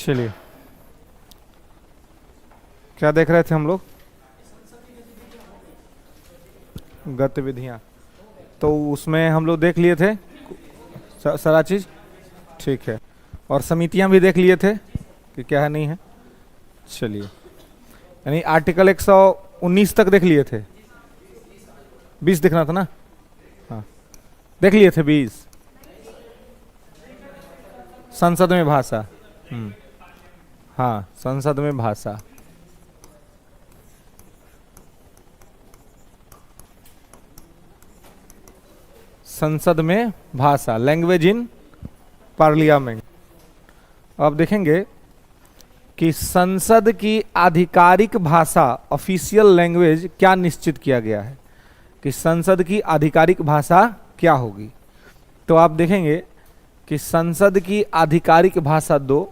चलिए, क्या देख रहे थे हम लोग? गतिविधियाँ। तो उसमें हम लोग देख लिए थे सारा चीज़, ठीक है। और समितियाँ भी देख लिए थे कि क्या है नहीं है। चलिए, यानी आर्टिकल 119 तक देख लिए थे। 20 देखना था ना? हाँ, देख लिए थे 20। संसद में भाषा, हाँ, संसद में भाषा। संसद में भाषा, लैंग्वेज इन पार्लियामेंट। अब देखेंगे कि संसद की आधिकारिक भाषा, ऑफिशियल लैंग्वेज क्या निश्चित किया गया है कि संसद की आधिकारिक भाषा क्या होगी। तो आप देखेंगे कि संसद की आधिकारिक भाषा 2,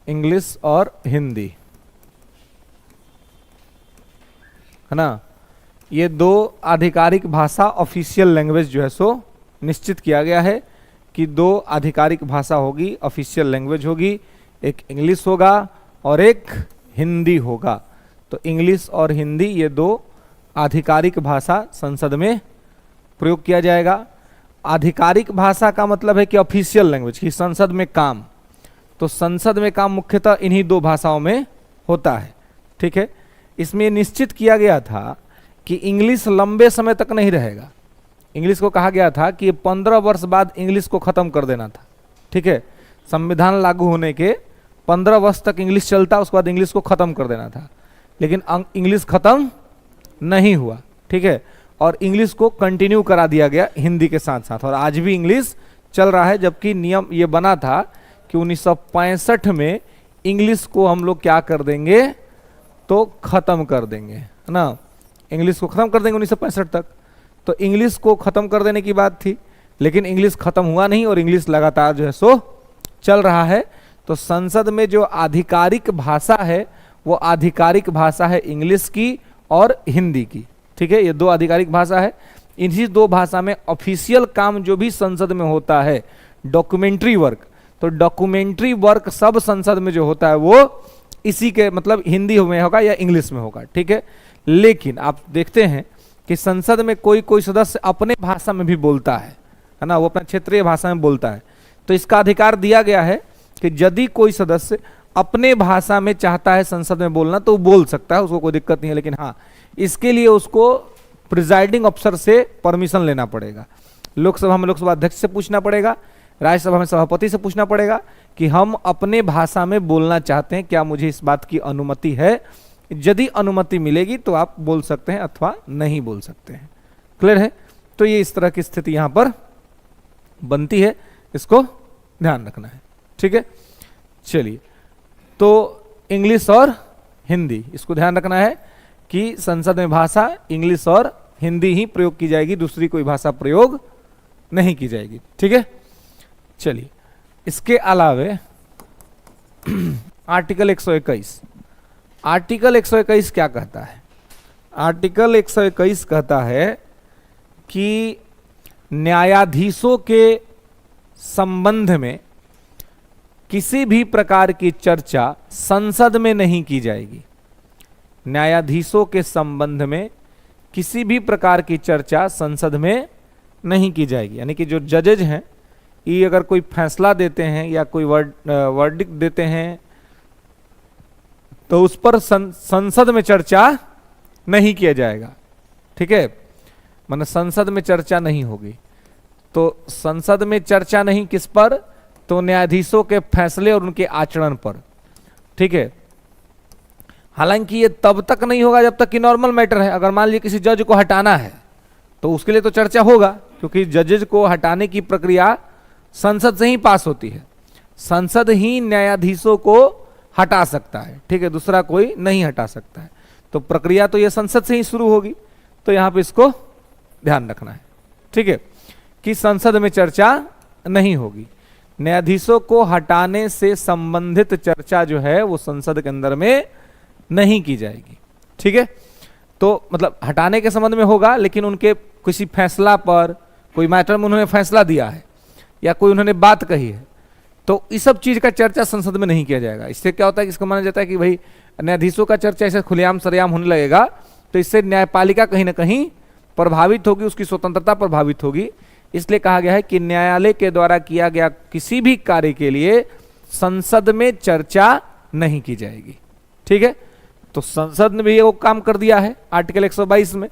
इंग्लिश और हिंदी, है ना। ये 2 आधिकारिक भाषा, ऑफिशियल लैंग्वेज जो है सो निश्चित किया गया है कि 2 आधिकारिक भाषा होगी, ऑफिशियल लैंग्वेज होगी। एक इंग्लिश होगा और एक हिंदी होगा। तो इंग्लिश और हिंदी, ये 2 आधिकारिक भाषा संसद में प्रयोग किया जाएगा। आधिकारिक भाषा का मतलब है कि ऑफिशियल लैंग्वेज की संसद में काम। तो संसद में काम मुख्यतः इन्हीं 2 भाषाओं में होता है, ठीक है। इसमें निश्चित किया गया था कि इंग्लिश लंबे समय तक नहीं रहेगा। इंग्लिश को कहा गया था कि 15 वर्ष बाद इंग्लिश को खत्म कर देना था, ठीक है। संविधान लागू होने के 15 वर्ष तक इंग्लिश चलता, उसके बाद इंग्लिश को खत्म कर देना था। लेकिन इंग्लिश खत्म नहीं हुआ, ठीक है। और इंग्लिश को कंटिन्यू करा दिया गया हिंदी के साथ साथ, और आज भी इंग्लिश चल रहा है। जबकि नियम ये बना था कि 1965 में इंग्लिश को हम लोग क्या कर देंगे, तो खत्म कर देंगे, है ना। इंग्लिश को खत्म कर देंगे 1965 तक। तो इंग्लिश को खत्म कर देने की बात थी, लेकिन इंग्लिश खत्म हुआ नहीं और इंग्लिश लगातार जो है सो चल रहा है। तो संसद में जो आधिकारिक भाषा है वो आधिकारिक भाषा है इंग्लिश की और हिंदी की, ठीक है। ये 2 आधिकारिक भाषा है। इन्हीं 2 भाषा में ऑफिशियल काम जो भी संसद में होता है, डॉक्यूमेंट्री वर्क, तो डॉक्यूमेंट्री वर्क सब संसद में जो होता है वो इसी के मतलब हिंदी में होगा या इंग्लिश में होगा, ठीक है। लेकिन आप देखते हैं कि संसद में कोई कोई सदस्य अपने भाषा में भी बोलता है ना, वो अपना क्षेत्रीय भाषा में बोलता है। तो इसका अधिकार दिया गया है कि यदि कोई सदस्य अपने भाषा में चाहता है संसद में बोलना तो वो बोल सकता है, उसको कोई दिक्कत नहीं है। लेकिन हाँ, इसके लिए उसको प्रिजाइडिंग अफसर से परमिशन लेना पड़ेगा। लोकसभा में लोकसभा अध्यक्ष से पूछना पड़ेगा, राज्यसभा में सभापति से पूछना पड़ेगा कि हम अपने भाषा में बोलना चाहते हैं, क्या मुझे इस बात की अनुमति है। यदि अनुमति मिलेगी तो आप बोल सकते हैं अथवा नहीं बोल सकते हैं। क्लियर है? तो ये इस तरह की स्थिति यहां पर बनती है, इसको ध्यान रखना है, ठीक है। चलिए, तो इंग्लिश और हिंदी, इसको ध्यान रखना है कि संसद में भाषा इंग्लिश और हिंदी ही प्रयोग की जाएगी, दूसरी कोई भाषा प्रयोग नहीं की जाएगी, ठीक है। चलिए, इसके अलावे आर्टिकल 121, आर्टिकल 121 क्या कहता है? आर्टिकल 121 कहता है कि न्यायाधीशों के संबंध में किसी भी प्रकार की चर्चा संसद में नहीं की जाएगी। न्यायाधीशों के संबंध में किसी भी प्रकार की चर्चा संसद में नहीं की जाएगी। यानी कि जो जजेज हैं, ये अगर कोई फैसला देते हैं या कोई वर्डिक्ट देते हैं तो उस पर संसद में चर्चा नहीं किया जाएगा, ठीक है। मतलब संसद में चर्चा नहीं होगी। तो संसद में चर्चा नहीं किस पर? तो न्यायाधीशों के फैसले और उनके आचरण पर, ठीक है। हालांकि ये तब तक नहीं होगा जब तक कि नॉर्मल मैटर है। अगर मान लीजिए किसी जज को हटाना है तो उसके लिए तो चर्चा होगा, क्योंकि जजेज को हटाने की प्रक्रिया संसद से ही पास होती है। संसद ही न्यायाधीशों को हटा सकता है, ठीक है, दूसरा कोई नहीं हटा सकता है। तो प्रक्रिया तो ये संसद से ही शुरू होगी। तो यहां पे इसको ध्यान रखना है, ठीक है, कि संसद में चर्चा नहीं होगी। न्यायाधीशों को हटाने से संबंधित चर्चा जो है वो संसद के अंदर में नहीं की जाएगी, ठीक है। तो मतलब हटाने के संबंध में होगा, लेकिन उनके किसी फैसला पर, कोई मैटर में उन्होंने फैसला दिया है या कोई उन्होंने बात कही है, तो इस सब चीज का चर्चा संसद में नहीं किया जाएगा। इससे क्या होता है कि इसको माना जाता है कि भाई न्यायाधीशों का चर्चा ऐसे खुलेआम सरेआम होने लगेगा तो इससे न्यायपालिका कहीं ना कहीं प्रभावित होगी, उसकी स्वतंत्रता प्रभावित होगी। इसलिए कहा गया है कि न्यायालय के द्वारा किया गया किसी भी कार्य के लिए संसद में चर्चा नहीं की जाएगी। ठीक है, तो संसद ने भी ये वो काम कर दिया है आर्टिकल 122 में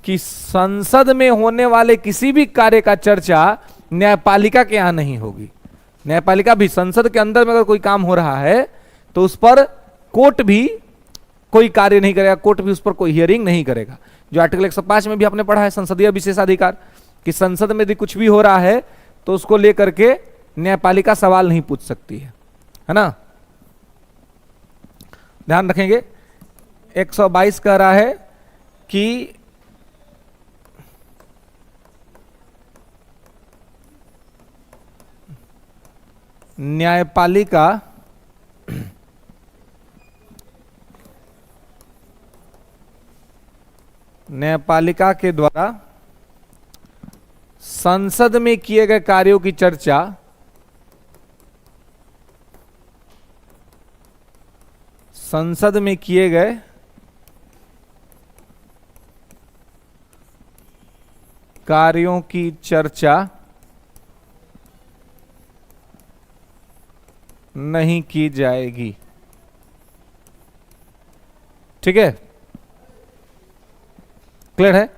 कि संसद में होने वाले किसी भी कार्य का चर्चा न्यायपालिका के यहां नहीं होगी। न्यायपालिका भी संसद के अंदर में अगर कोई काम हो रहा है तो उस पर कोर्ट भी कोई कार्य नहीं करेगा, कोर्ट भी उस पर कोई हियरिंग नहीं करेगा। जो आर्टिकल 105 में भी आपने पढ़ा है संसदीय विशेषाधिकार, कि संसद में यदि कुछ भी हो रहा है तो उसको लेकर के न्यायपालिका सवाल नहीं पूछ सकती है ना। ध्यान रखेंगे 122 कह रहा है कि न्यायपालिका के द्वारा संसद में किए गए कार्यों की चर्चा संसद में किए गए कार्यों की चर्चा नहीं की जाएगी। ठीक है, क्लियर है।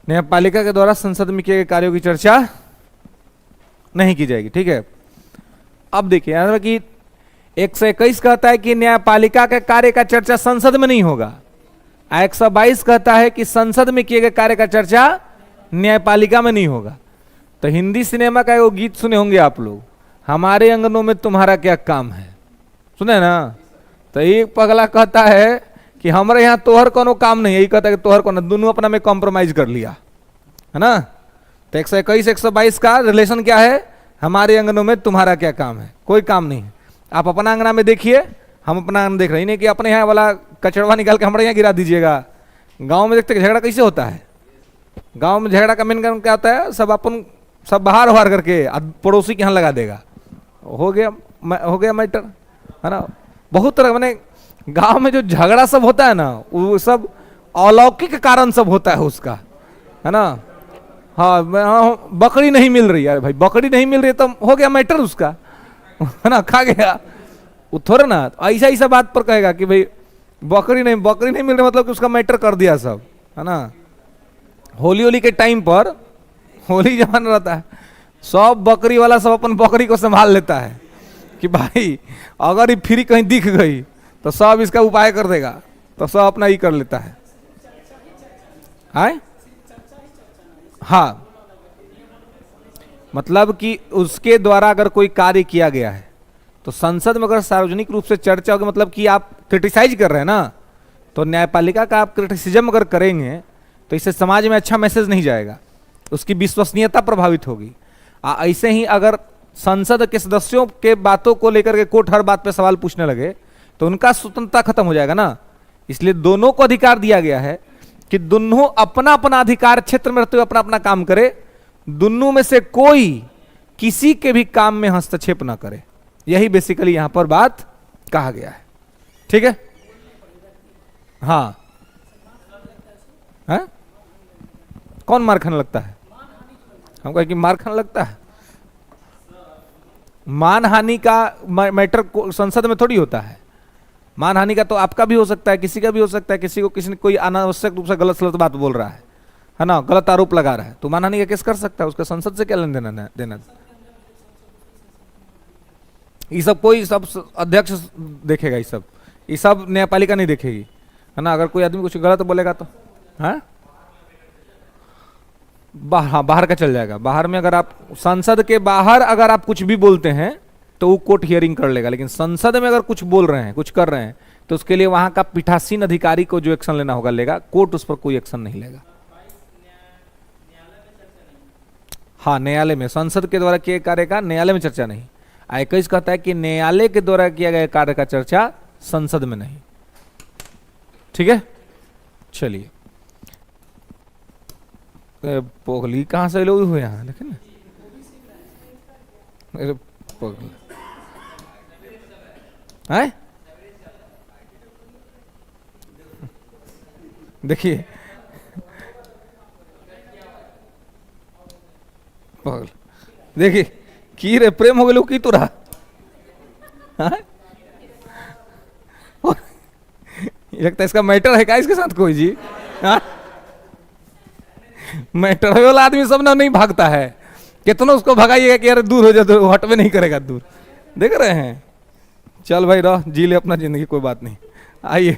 न्यायपालिका के द्वारा संसद में किए गए कार्यों की चर्चा नहीं की जाएगी। ठीक है, अब देखिए यहां कि 121 कहता है कि न्यायपालिका के कार्य का चर्चा संसद में नहीं होगा, 122 कहता है कि संसद में किए गए कार्य का चर्चा न्यायपालिका में नहीं होगा। तो हिंदी सिनेमा का वो गीत सुने होंगे आप लोग, हमारे अंगनों में तुम्हारा क्या काम है, सुने ना। तो एक पगला कहता है कि हमारे यहाँ तोहर कोनो काम नहीं है, यही कहता है कि तोहर कोनो, दोनों अपना में कॉम्प्रोमाइज कर लिया है ना। तो 121 122 का रिलेशन क्या है, हमारे अंगनों में तुम्हारा क्या काम है, कोई काम नहीं है। आप अपना अंगना में देखिए, हम अपना अंगना देख रहे हैं, नहीं कि अपने यहाँ वाला कचड़वा निकाल के हमारे यहाँ गिरा दीजिएगा। गांव में देखते कि झगड़ा कैसे होता है, गांव में झगड़ा का मेन कारण क्या होता है, सब बाहर बाहर करके पड़ोसी के यहाँ लगा देगा, हो गया मैटर है ना। बहुत तरह मैंने गांव में जो झगड़ा सब होता है ना, वो सब अलौकिक कारण सब होता है उसका, है ना। हाँ, बकरी नहीं मिल रही है भाई, बकरी नहीं मिल रही तो हो गया मैटर उसका, है ना, खा गया वो थोड़ा ना। ऐसा ऐसा बात पर कहेगा कि भाई बकरी नहीं मिल रही मतलब कि उसका मैटर कर दिया सब, है ना। होली के टाइम पर, होली जमाना रहता है, सब बकरी वाला सब अपन बकरी को संभाल लेता है कि भाई अगर ये फ्री कहीं दिख गई तो सब इसका उपाय कर देगा, तो सब अपना ही कर लेता है। हाँ, मतलब कि उसके द्वारा अगर कोई कार्य किया गया है तो संसद में अगर सार्वजनिक रूप से चर्चा होगी, मतलब कि आप क्रिटिसाइज कर रहे हैं ना, तो न्यायपालिका का आप क्रिटिसिज्म अगर करेंगे तो इससे समाज में अच्छा मैसेज नहीं जाएगा, उसकी विश्वसनीयता प्रभावित होगी। ऐसे ही अगर संसद के सदस्यों के बातों को लेकर के कोर्ट हर बात पे सवाल पूछने लगे तो उनका स्वतंत्रता खत्म हो जाएगा ना। इसलिए दोनों को अधिकार दिया गया है कि दोनों अपना अपना अधिकार क्षेत्र में रहते हुए अपना अपना काम करे, दोनों में से कोई किसी के भी काम में हस्तक्षेप ना करे। यही बेसिकली यहां पर बात कहा गया है। ठीक है, हाँ, है? कौन मार खाने लगता है, हम कहें कि मार खाने लगता है। मानहानि का मैटर संसद में थोड़ी होता है। मानहानि का तो आपका भी हो सकता है, किसी का भी हो सकता है, किसी ने कोई अनावश्यक रूप से गलत बात बोल रहा है ना, गलत आरोप लगा रहा है, तो मानहानि का केस कर सकता है, उसका संसद से क्या लेना देना। ये सब कोई सब अध्यक्ष देखेगा, ये सब न्यायपालिका नहीं देखेगी, है ना। अगर कोई आदमी कुछ गलत बोलेगा तो हाँ बाहर का चल जाएगा। बाहर में अगर आप संसद के बाहर अगर आप कुछ भी बोलते हैं तो वो कोर्ट हियरिंग कर लेगा, लेकिन संसद में अगर कुछ बोल रहे हैं, कुछ कर रहे हैं, तो उसके लिए वहां का पीठासीन अधिकारी को जो एक्शन लेना होगा लेगा, कोर्ट उस पर कोई एक्शन नहीं लेगा। हाँ, न्यायालय में संसद के द्वारा किए कार्य का न्यायालय में चर्चा नहीं। 21 कहता है कि न्यायालय के द्वारा किया गया कार्य का चर्चा संसद में नहीं। ठीक है, चलिए पोगली कहाँ से लोग हुए यहाँ, लेकिन पोगली है। देखिए पागल, देखिए की रे प्रेम हो गए की तो रहा। लगता है इसका मैटर है क्या इसके साथ कोई जी। हाँ? मैटर वाला आदमी सब ना नहीं भागता है, कितना उसको भगाइएगा कि यार दूर हो जाए तो हट में नहीं करेगा दूर। देख रहे हैं, चल भाई रहो जी ले अपना जिंदगी, कोई बात नहीं। आइए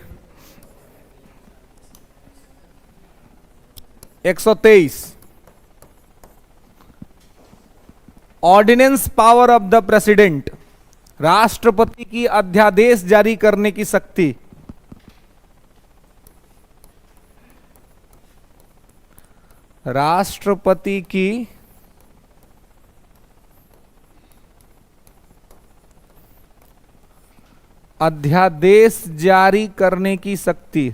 123 ordinance power of the president, राष्ट्रपति की अध्यादेश जारी करने की शक्ति। राष्ट्रपति की अध्यादेश जारी करने की शक्ति।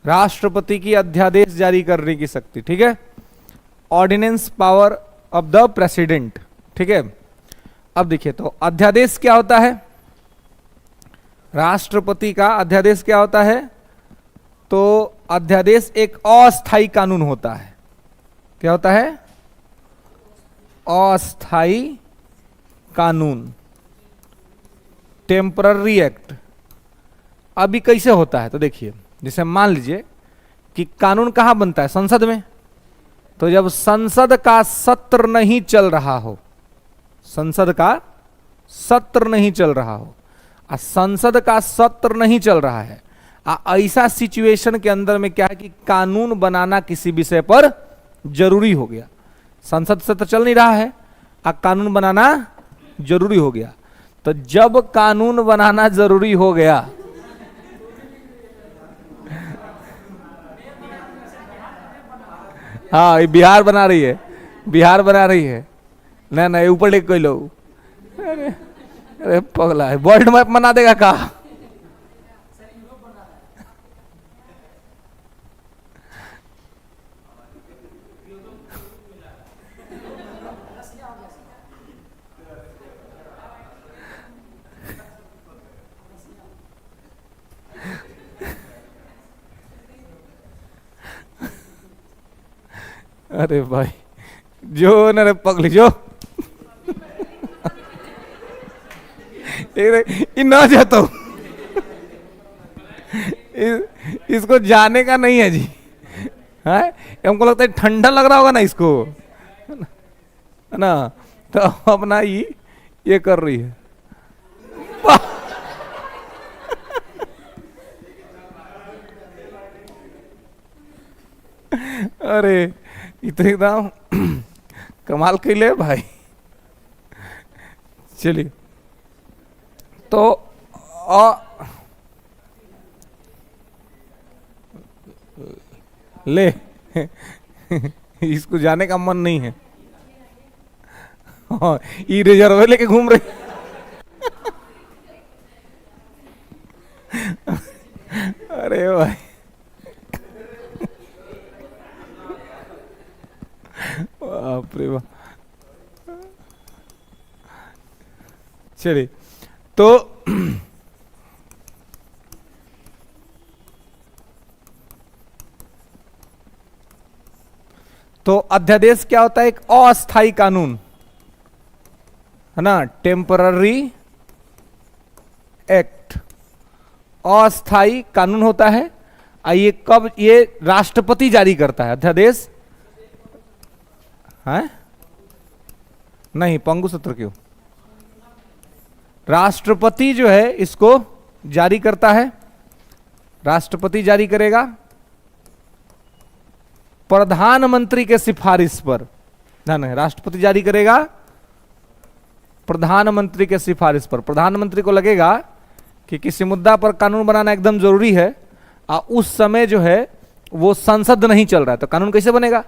राष्ट्रपति की अध्यादेश जारी करने की शक्ति, ठीक है। Ordinance power of the president, ठीक है। अब देखिए तो अध्यादेश क्या होता है, राष्ट्रपति का अध्यादेश क्या होता है, तो अध्यादेश एक अस्थायी कानून होता है। क्या होता है, अस्थायी कानून, टेम्पररी एक्ट। अभी कैसे होता है तो देखिए, जैसे मान लीजिए कि कानून कहां बनता है, संसद में। तो जब संसद का सत्र नहीं चल रहा हो, संसद का सत्र नहीं चल रहा हो, संसद का सत्र नहीं चल रहा है, ऐसा सिचुएशन के अंदर में क्या है कि कानून बनाना किसी विषय पर जरूरी हो गया। संसद सत्र चल नहीं रहा है, कानून बनाना जरूरी हो गया। तो जब कानून बनाना जरूरी हो गया, हाँ ये बिहार बना रही है, बिहार बना रही है ना, ना ऊपर लेके कोई लोग, अरे पगला है, वर्ल्ड मैप बना देगा का। अरे भाई जो न पगली जो ना जाता हूं, इसको जाने का नहीं है जी। है हमको लगता है ठंडा लग रहा होगा ना इसको, है ना, तो अपना ये कर रही है। अरे इतने एकदम कमाल के ले भाई। चलिए तो ले इसको जाने का मन नहीं है, ये रिजर्व लेके घूम रहे। अरे भाई बाप रे बाप। चलिए तो अध्यादेश क्या होता है, एक अस्थायी कानून है ना, टेम्पररी एक्ट, अस्थायी कानून होता है। ये कब, ये राष्ट्रपति जारी करता है अध्यादेश, है नहीं पंगु सत्र क्यों, राष्ट्रपति जो है इसको जारी करता है, राष्ट्रपति जारी करेगा प्रधानमंत्री के सिफारिश पर, नहीं राष्ट्रपति जारी करेगा प्रधानमंत्री के सिफारिश पर। प्रधानमंत्री को लगेगा कि किसी मुद्दा पर कानून बनाना एकदम जरूरी है, उस समय जो है वो संसद नहीं चल रहा है, तो कानून कैसे बनेगा,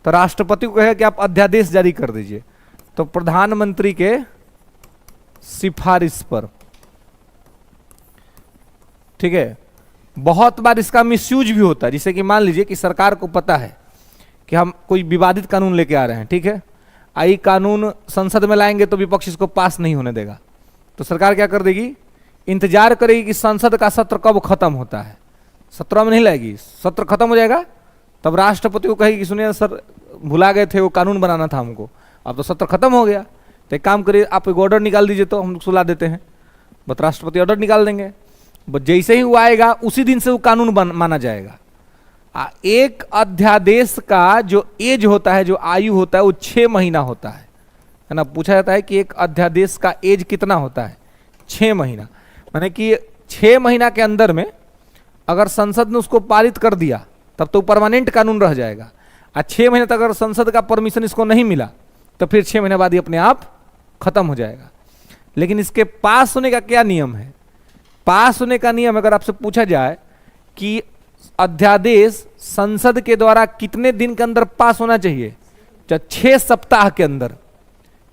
तो राष्ट्रपति को कहेगा कि आप अध्यादेश जारी कर दीजिए। तो प्रधानमंत्री के सिफारिश पर। ठीक है, बहुत बार इसका मिसयूज भी होता है। जैसे कि मान लीजिए कि सरकार को पता है कि हम कोई विवादित कानून लेके आ रहे हैं, ठीक है, आई कानून संसद में लाएंगे तो विपक्ष इसको पास नहीं होने देगा, तो सरकार क्या कर देगी, इंतजार करेगी कि संसद का सत्र कब खत्म होता है। 17 में नहीं लाएगी, सत्र खत्म हो जाएगा तब राष्ट्रपति को कहेगी कि सुनिए सर, भुला गए थे, वो कानून बनाना था हमको, अब तो सत्र खत्म हो गया, तो एक काम करिए आप एक ऑर्डर निकाल दीजिए, तो हम सुला देते हैं। बस राष्ट्रपति ऑर्डर निकाल देंगे, बस जैसे ही वो आएगा उसी दिन से वो कानून माना जाएगा। एक अध्यादेश का जो एज होता है, जो आयु होता है, वो 6 महीना होता है ना। पूछा जाता है कि एक अध्यादेश का एज कितना होता है, 6 महीना। माने कि 6 महीना के अंदर में अगर संसद ने उसको पारित कर दिया तब तो परमानेंट कानून रह जाएगा, और 6 महीने तक अगर संसद का परमिशन इसको नहीं मिला तो फिर 6 महीने बाद ये अपने आप खत्म हो जाएगा। लेकिन इसके पास होने का क्या नियम है? पास होने का नियम अगर आपसे पूछा जाए कि अध्यादेश संसद के द्वारा कितने दिन के अंदर पास होना चाहिए, तो 6 सप्ताह के अंदर,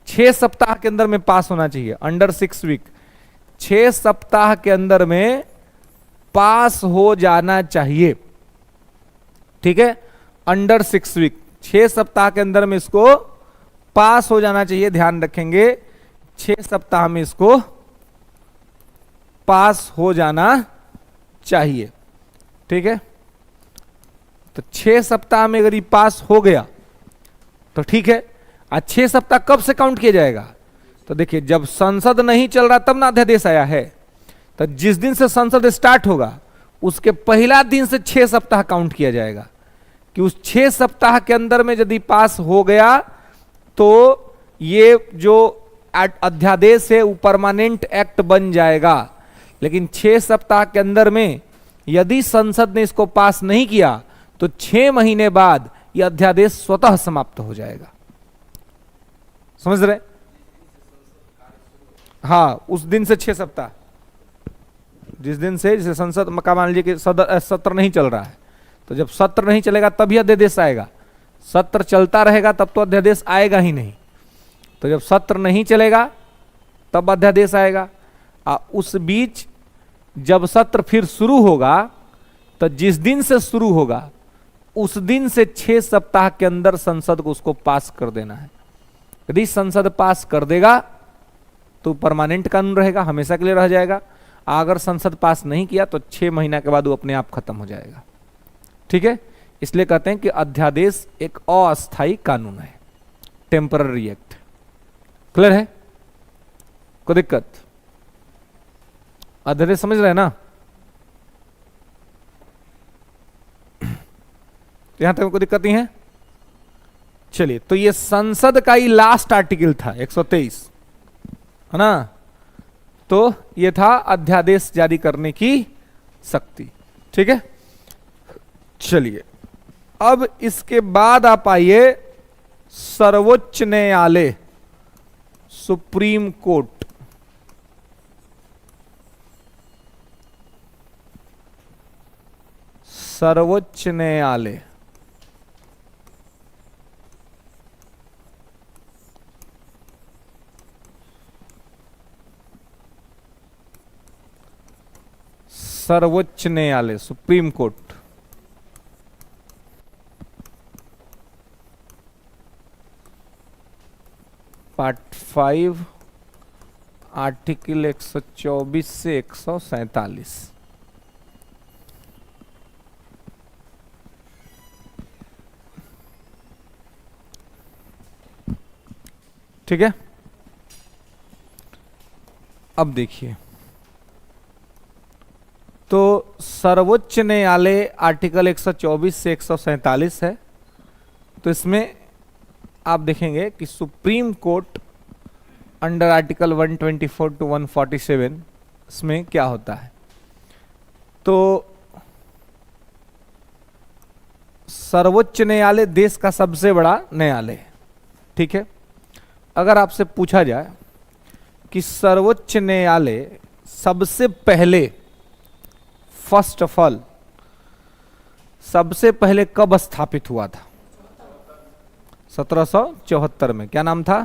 6 सप्ताह के अंदर में पास होना चाहिए, अंडर 6 वीक, 6 सप्ताह के अंदर में पास हो जाना चाहिए। ठीक है, अंडर 6 वीक, 6 सप्ताह के अंदर में इसको पास हो जाना चाहिए। ध्यान रखेंगे, 6 सप्ताह में इसको पास हो जाना चाहिए। ठीक है, तो 6 सप्ताह में अगर ये पास हो गया तो ठीक है। आज 6 सप्ताह कब से काउंट किया जाएगा? तो देखिए, जब संसद नहीं चल रहा तब ना अध्यादेश आया है, तो जिस दिन से संसद स्टार्ट होगा उसके पहला दिन से 6 सप्ताह काउंट किया जाएगा, कि उस 6 सप्ताह के अंदर में यदि पास हो गया तो ये जो अध्यादेश है वो परमानेंट एक्ट बन जाएगा। लेकिन 6 सप्ताह के अंदर में यदि संसद ने इसको पास नहीं किया तो 6 महीने बाद यह अध्यादेश स्वतः समाप्त हो जाएगा। समझ रहे? हाँ, उस दिन से 6 सप्ताह, जिस दिन से, जैसे संसद का मान लीजिए कि सत्र नहीं चल रहा है, तो जब सत्र नहीं चलेगा तभी अध्यादेश आएगा। सत्र चलता रहेगा तब तो अध्यादेश आएगा ही नहीं। तो जब सत्र नहीं चलेगा तब अध्यादेश आएगा। उस बीच जब सत्र फिर शुरू होगा तो जिस दिन से शुरू होगा उस दिन से 6 सप्ताह के अंदर संसद को उसको पास कर देना है। यदि संसद पास कर देगा तो परमानेंट कानून रहेगा, हमेशा के लिए रह जाएगा। अगर संसद पास नहीं किया तो 6 महीना के बाद वो अपने आप खत्म हो जाएगा। ठीक है, इसलिए कहते हैं कि अध्यादेश एक अस्थायी कानून है, टेम्पररी एक्ट। क्लियर है? कोई दिक्कत? अध्यादेश समझ रहे हैं ना? यहां तक कोई दिक्कत नहीं है? चलिए, तो ये संसद का ही लास्ट आर्टिकल था 123, है ना। तो ये था अध्यादेश जारी करने की शक्ति। ठीक है, चलिए अब इसके बाद आप आइए सर्वोच्च न्यायालय, सुप्रीम कोर्ट। सर्वोच्च न्यायालय सर्वोच्च न्यायालय, सुप्रीम कोर्ट। पार्ट 5, आर्टिकल 124 से 147। ठीक है, अब देखिए, तो सर्वोच्च न्यायालय आर्टिकल 124 से 147 है। तो इसमें आप देखेंगे कि supreme court under article 124 to 147 इसमें क्या होता है। तो सर्वोच्च न्यायालय देश का सबसे बड़ा न्यायालय है। ठीक है, अगर आपसे पूछा जाए कि सर्वोच्च न्यायालय सबसे पहले, फर्स्ट ऑफ ऑल, सबसे पहले कब स्थापित हुआ था? 1774 में। क्या नाम था?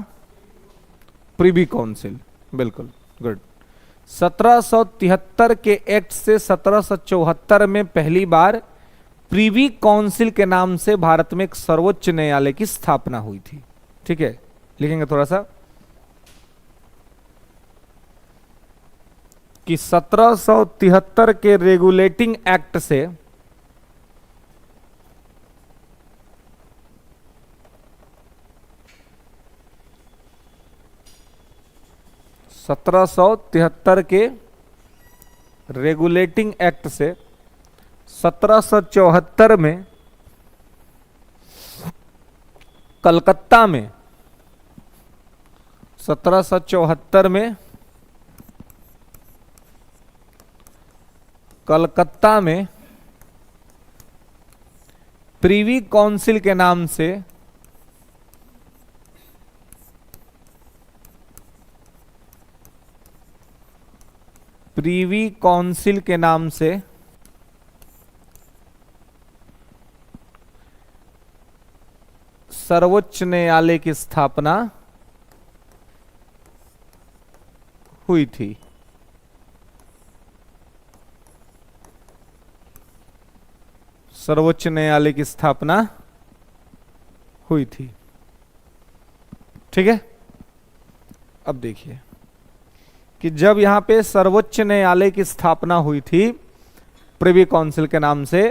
Privy council. बिल्कुल, गुड। 1773 के एक्ट से 1774 में पहली बार प्रीवी काउंसिल के नाम से भारत में एक सर्वोच्च न्यायालय की स्थापना हुई थी। ठीक है, लिखेंगे थोड़ा सा कि 1773 के रेगुलेटिंग एक्ट से 1773 के रेगुलेटिंग एक्ट से 1774 में कलकत्ता में 1774 में कलकत्ता में प्रीवी काउंसिल के नाम से प्रीवी काउंसिल के नाम से सर्वोच्च न्यायालय की स्थापना हुई थी। सर्वोच्च न्यायालय की स्थापना हुई थी। ठीक है, अब देखिए कि जब यहां पे सर्वोच्च न्यायालय की स्थापना हुई थी प्रिवी काउंसिल के नाम से,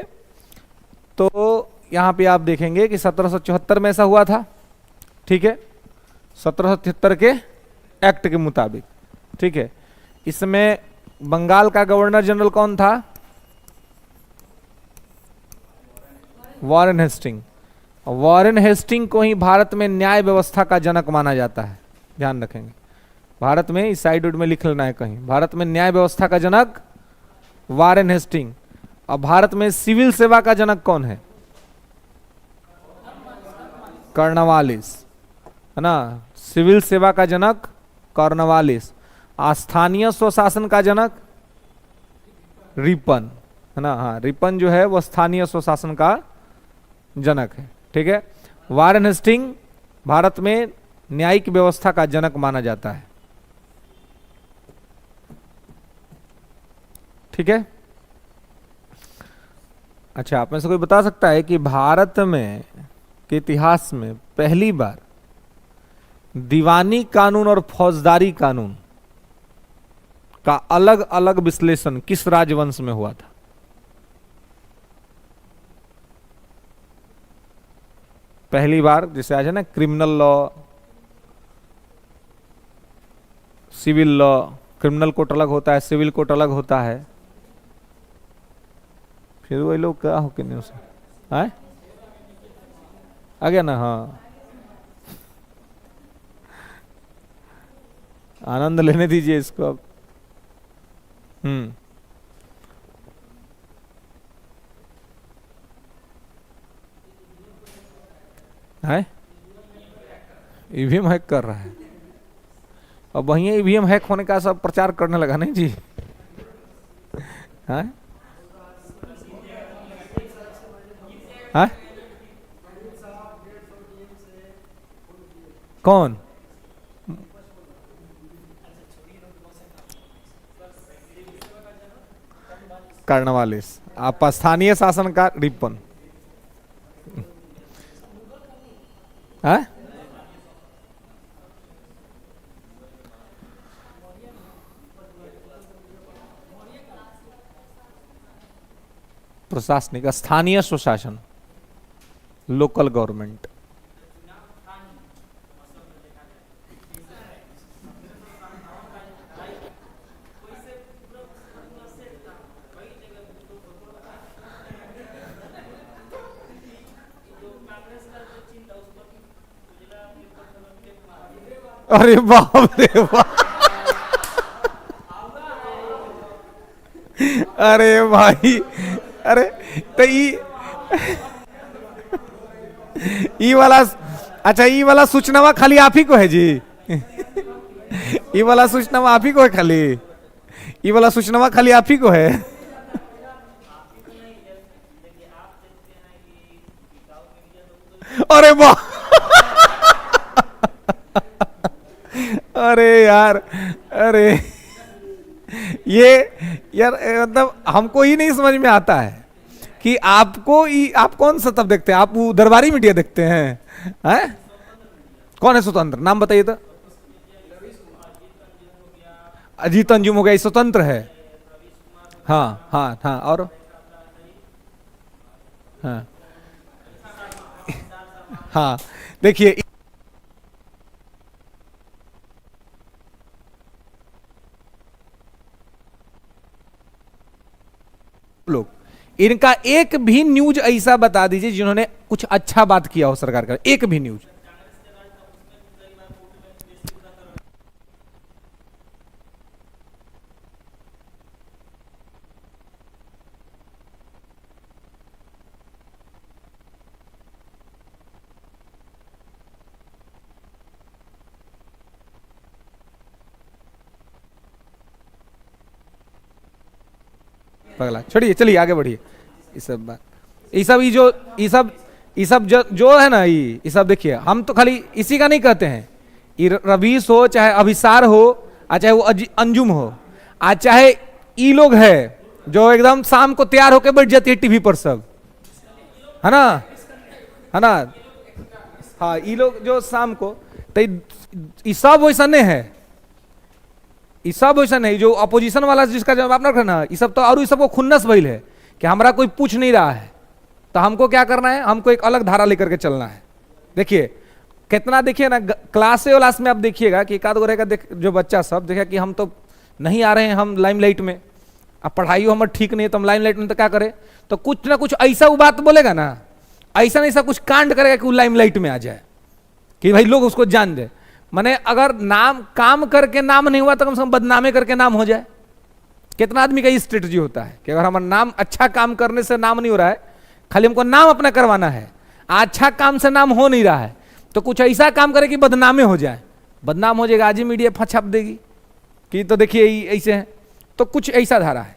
तो यहां पे आप देखेंगे कि 1774 में ऐसा हुआ था। ठीक है, 1773 के एक्ट के मुताबिक। ठीक है, इसमें बंगाल का गवर्नर जनरल कौन था? Warren Hasting. वॉरेन हेस्टिंग को ही भारत में न्याय व्यवस्था का जनक माना जाता है। ध्यान रखेंगे, भारत में इस साइड में लिख लेना है कहीं, भारत में न्याय व्यवस्था का जनक वॉरेन हेस्टिंग। और भारत में सिविल सेवा का जनक कौन है? कॉर्नवालिस, है ना। सिविल सेवा का जनक कॉर्नवालिस। स्थानीय स्वशासन का जनक रिपन, है ना। हाँ, रिपन जो है वो स्थानीय स्वशासन का जनक है। ठीक है, वॉरेन हेस्टिंग भारत में न्यायिक व्यवस्था का जनक माना जाता है। ठीक है, अच्छा, आप में से कोई बता सकता है कि भारत में के इतिहास में पहली बार दीवानी कानून और फौजदारी कानून का अलग अलग विश्लेषण किस राजवंश में हुआ था? पहली बार, जैसे आज है ना criminal law, civil law, criminal court अलग होता है, सिविल कोर्ट अलग होता है। फिर वही लोग क्या हो कि नहीं उसे आ गया ना। हाँ, आनंद लेने दीजिए इसको अब। है ईवीएम हैक कर रहा है, अब वही ईवीएम हैक होने का सब प्रचार करने लगा नहीं जी। है कौन? कॉर्नवालिस। आप स्थानीय शासन का रिपन। है प्रशासनिक, स्थानीय स्वशासन, लोकल गवर्नमेंट। अरे बाप रे बाप, अरे भाई, अरे तो ई वाला, अच्छा ई वाला सूचनावा खाली आप ही को है जी? ई वाला सूचनावा आप ही को है खाली? ई वाला सूचनावा खाली आप ही को है? अरे वाह, अरे यार, अरे ये यार मतलब हमको ही नहीं समझ में आता है कि आप कौन सा तब देखते हैं? आप वो दरबारी मीडिया देखते हैं? कौन है स्वतंत्र? नाम बताइए तो। अजीत अंजुम हो गया, ये स्वतंत्र है। हाँ हाँ हाँ, और हाँ हाँ, देखिए लोग, इनका एक भी न्यूज ऐसा बता दीजिए जिन्होंने कुछ अच्छा बात किया हो सरकार का, एक भी न्यूज। पगला छोड़िए, चलिए आगे बढ़िए। ये सब बात, ये सब ये जो ये सब जो है ना, ये सब देखिए, हम तो खाली इसी का नहीं कहते हैं। ये रवीश हो, चाहे अभिसार हो, चाहे वो अंजुम हो, चाहे ई लोग है जो एकदम शाम को तैयार होकर बैठ जाती है टीवी पर सब, है ना, है ना। हाँ, ये लोग जो शाम को, तो ये सब वैसा नहीं है, ये सब वैसा नहीं। जो अपोजिशन वाला जिसका जवाब ना रखना, ये सब तो और ये सबको खुन्नस भइल है कि हमारा कोई पूछ नहीं रहा है, तो हमको क्या करना है? हमको एक अलग धारा लेकर के चलना है। देखिए कितना, देखिए ना क्लास व्लास में आप देखिएगा कि एक आध गो रहेगा जो बच्चा सब देखा कि हम तो नहीं आ रहे हैं, हम लाइमलाइट में, अब पढ़ाई हमारे ठीक नहीं है तो हम लाइमलाइट में, तो क्या करे? तो कुछ ना कुछ ऐसा वो बात बोलेगा ना, ऐसा नहीं, ऐसा कुछ कांड करेगा कि वो लाइमलाइट में आ जाए, कि भाई लोग उसको जान दे। माने अगर नाम काम करके नाम नहीं हुआ तो कम से कम बदनामे करके नाम हो जाए। कितना आदमी का ये स्ट्रेटजी होता है कि अगर हमारा नाम, अच्छा काम करने से नाम नहीं हो रहा है, खाली हमको नाम अपना करवाना है, अच्छा काम से नाम हो नहीं रहा है, तो कुछ ऐसा काम करे कि बदनामे हो जाए। बदनाम हो जाएगा, आज ही मीडिया फछाप देगी कि तो देखिए ऐसे हैं, तो कुछ ऐसा धारा है।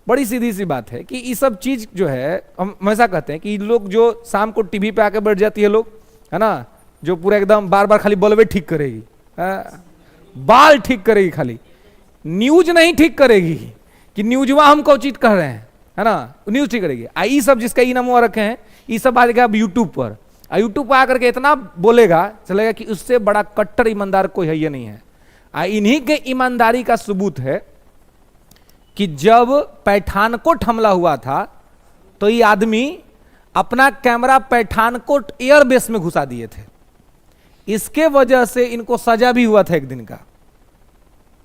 बड़ी सीधी सी बात है कि ये सब चीज जो है, हम हमेशा कहते हैं कि लोग जो शाम को टीवी पे आके बैठ जाती है लोग, है ना, जो पूरा एकदम बार बार खाली बल्बे ठीक करेगी, बाल ठीक करेगी, खाली न्यूज नहीं ठीक करेगी कि न्यूजवा हम को चीज कह रहे हैं, है ना, न्यूज ठीक करेगी। ये सब जिसका ई नमो रखे हैं, ये सब आ जाएगा अब यूट्यूब पर, यूट्यूब पर आकर के इतना बोलेगा चलेगा कि उससे बड़ा कट्टर ईमानदार कोई है ये नहीं है। इन्हीं के ईमानदारी का सबूत है कि जब पैठानकोट हमला हुआ था तो ये आदमी अपना कैमरा पैठानकोट एयरबेस में घुसा दिए थे। इसके वजह से इनको सजा भी हुआ था एक दिन का,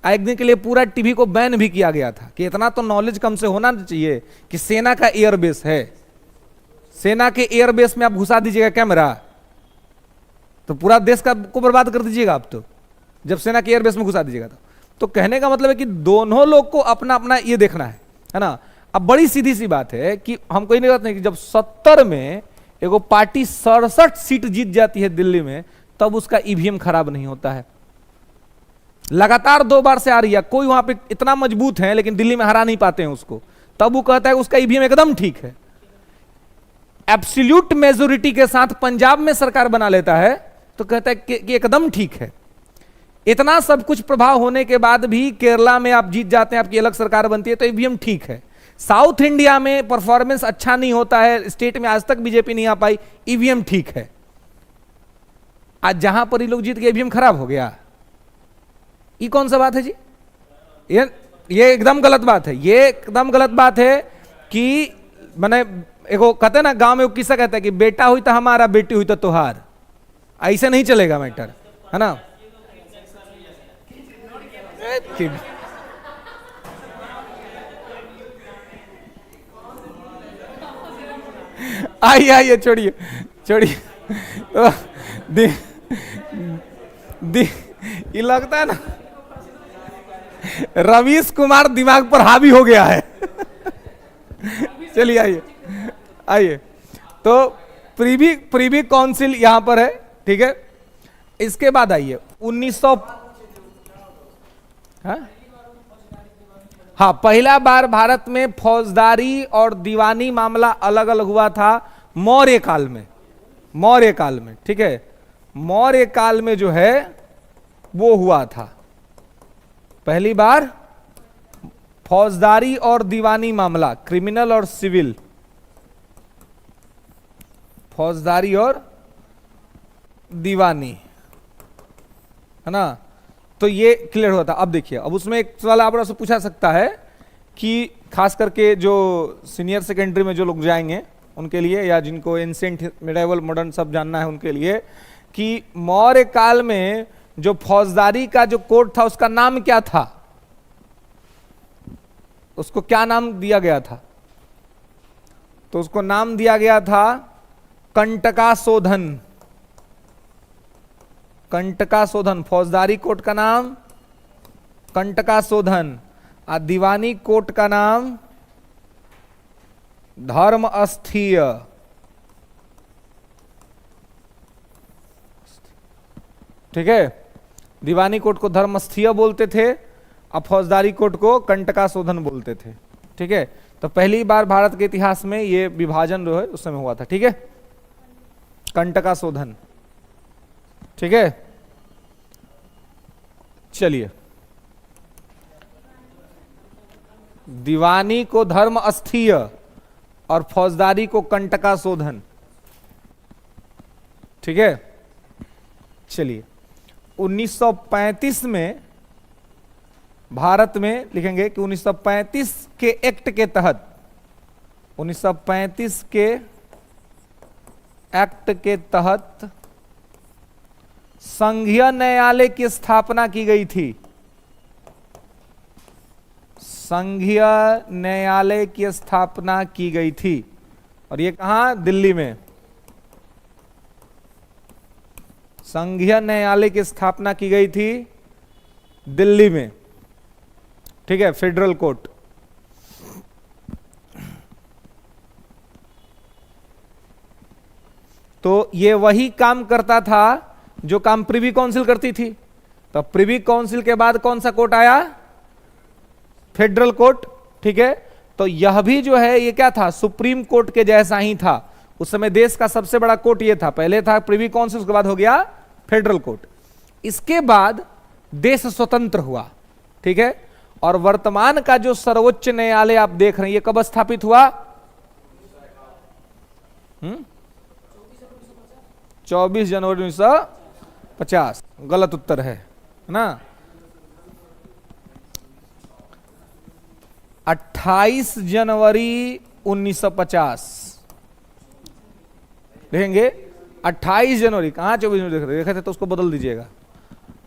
एक दिन के लिए पूरा टीवी को बैन भी किया गया था कि इतना तो नॉलेज कम से होना चाहिए कि सेना का एयरबेस है, सेना के एयरबेस में आप घुसा दीजिएगा कैमरा तो पूरा देश का को बर्बाद कर दीजिएगा आप, तो जब सेना के एयरबेस में घुसा दीजिएगा तो कहने का मतलब है कि दोनों लोग को अपना अपना ये देखना है ना। अब बड़ी सीधी सी बात है कि हम कोई नहीं कहते कि जब 70 में एगो पार्टी 67 सीट जीत जाती है दिल्ली में, तब उसका ईवीएम खराब नहीं होता है। लगातार 2 बार से आ रही है, कोई वहां पे इतना मजबूत है लेकिन दिल्ली में हरा नहीं पाते हैं उसको, तब वो कहता है उसका ईवीएम एकदम ठीक है। एब्सोल्यूट मेजोरिटी के साथ पंजाब में सरकार बना लेता है तो कहता है कि एकदम ठीक है। इतना सब कुछ प्रभाव होने के बाद भी केरला में आप जीत जाते हैं, आपकी अलग सरकार बनती है तो ईवीएम ठीक है। साउथ इंडिया में परफॉर्मेंस अच्छा नहीं होता है, स्टेट में आज तक बीजेपी नहीं आ पाई, ईवीएम ठीक है। आज जहां पर ये लोग जीत गए ईवीएम खराब हो गया, ये कौन सा बात है जी? ये एकदम गलत बात है, ये एकदम गलत बात है कि मैंने एगो कहते हैं ना गांव में, किस्सा कहता है कि बेटा हुई तो हमारा, बेटी हुई तो तुहार। ऐसे नहीं चलेगा मैटर, है ना। आइए आइए, छोड़िए छोड़िए, ये लगता है ना रवीश कुमार दिमाग पर हावी हो गया है। चलिए आइए आइए, तो प्रीवी काउंसिल यहां पर है, ठीक है। इसके बाद आइए 1900, हाँ, पहला बार भारत में फौजदारी और दीवानी मामला अलग अलग हुआ था मौर्य काल में, मौर्य काल में, ठीक है। मौर्य काल में जो है वो हुआ था। पहली बार फौजदारी और दीवानी मामला, क्रिमिनल और सिविल, फौजदारी और दीवानी, है ना। तो ये क्लियर हुआ था। अब देखिए, अब उसमें एक सवाल आप से पूछा सकता है कि खास करके जो सीनियर सेकेंडरी में जो लोग जाएंगे उनके लिए, या जिनको एंशिएंट, मिडिवल, मॉडर्न सब जानना है उनके लिए, कि मौर्य काल में जो फौजदारी का जो कोड था उसका नाम क्या था, उसको क्या नाम दिया गया था? तो उसको नाम दिया गया था कंटकाशोधन। कंटकाशोधन, फौजदारी कोड का नाम कंटकाशोधन, और दीवानी कोड का नाम धर्म अस्थीय। ठीक है, दीवानी कोड को धर्मस्थीय बोलते थे और फौजदारी कोड को कंटकाशोधन बोलते थे। ठीक है, तो पहली बार भारत के इतिहास में ये विभाजन जो है उस समय हुआ था। ठीक है, कंटकाशोधन। ठीक है, चलिए, दीवानी को धर्म अस्थीय और फौजदारी को कंटकाशोधन। ठीक है, चलिए, 1935 में भारत में लिखेंगे कि 1935 के एक्ट के तहत, 1935 के एक्ट के तहत संघीय न्यायालय की स्थापना की गई थी। संघीय न्यायालय की स्थापना की गई थी, और ये कहां? दिल्ली में। संघीय न्यायालय की स्थापना की गई थी दिल्ली में। ठीक है, फेडरल कोर्ट। तो ये वही काम करता था जो काम प्रिवी काउंसिल करती थी। तो प्रिवी काउंसिल के बाद कौन सा कोर्ट आया? Federal court. ठीक है, तो यह भी जो है ये क्या था? सुप्रीम कोर्ट के जैसा ही था। उस समय देश का सबसे बड़ा कोर्ट ये था। पहले था प्रिवी काउंसिल, उसके बाद हो गया फेडरल कोर्ट। इसके बाद देश स्वतंत्र हुआ। ठीक है, और वर्तमान का जो सर्वोच्च न्यायालय आप देख रहे हैं, ये कब स्थापित हुआ? 24 जनवरी 1950। गलत उत्तर है ना? 28 जनवरी 1950 देखेंगे। 28 जनवरी, कहां 24 जनवरी देखे थे तो उसको बदल दीजिएगा।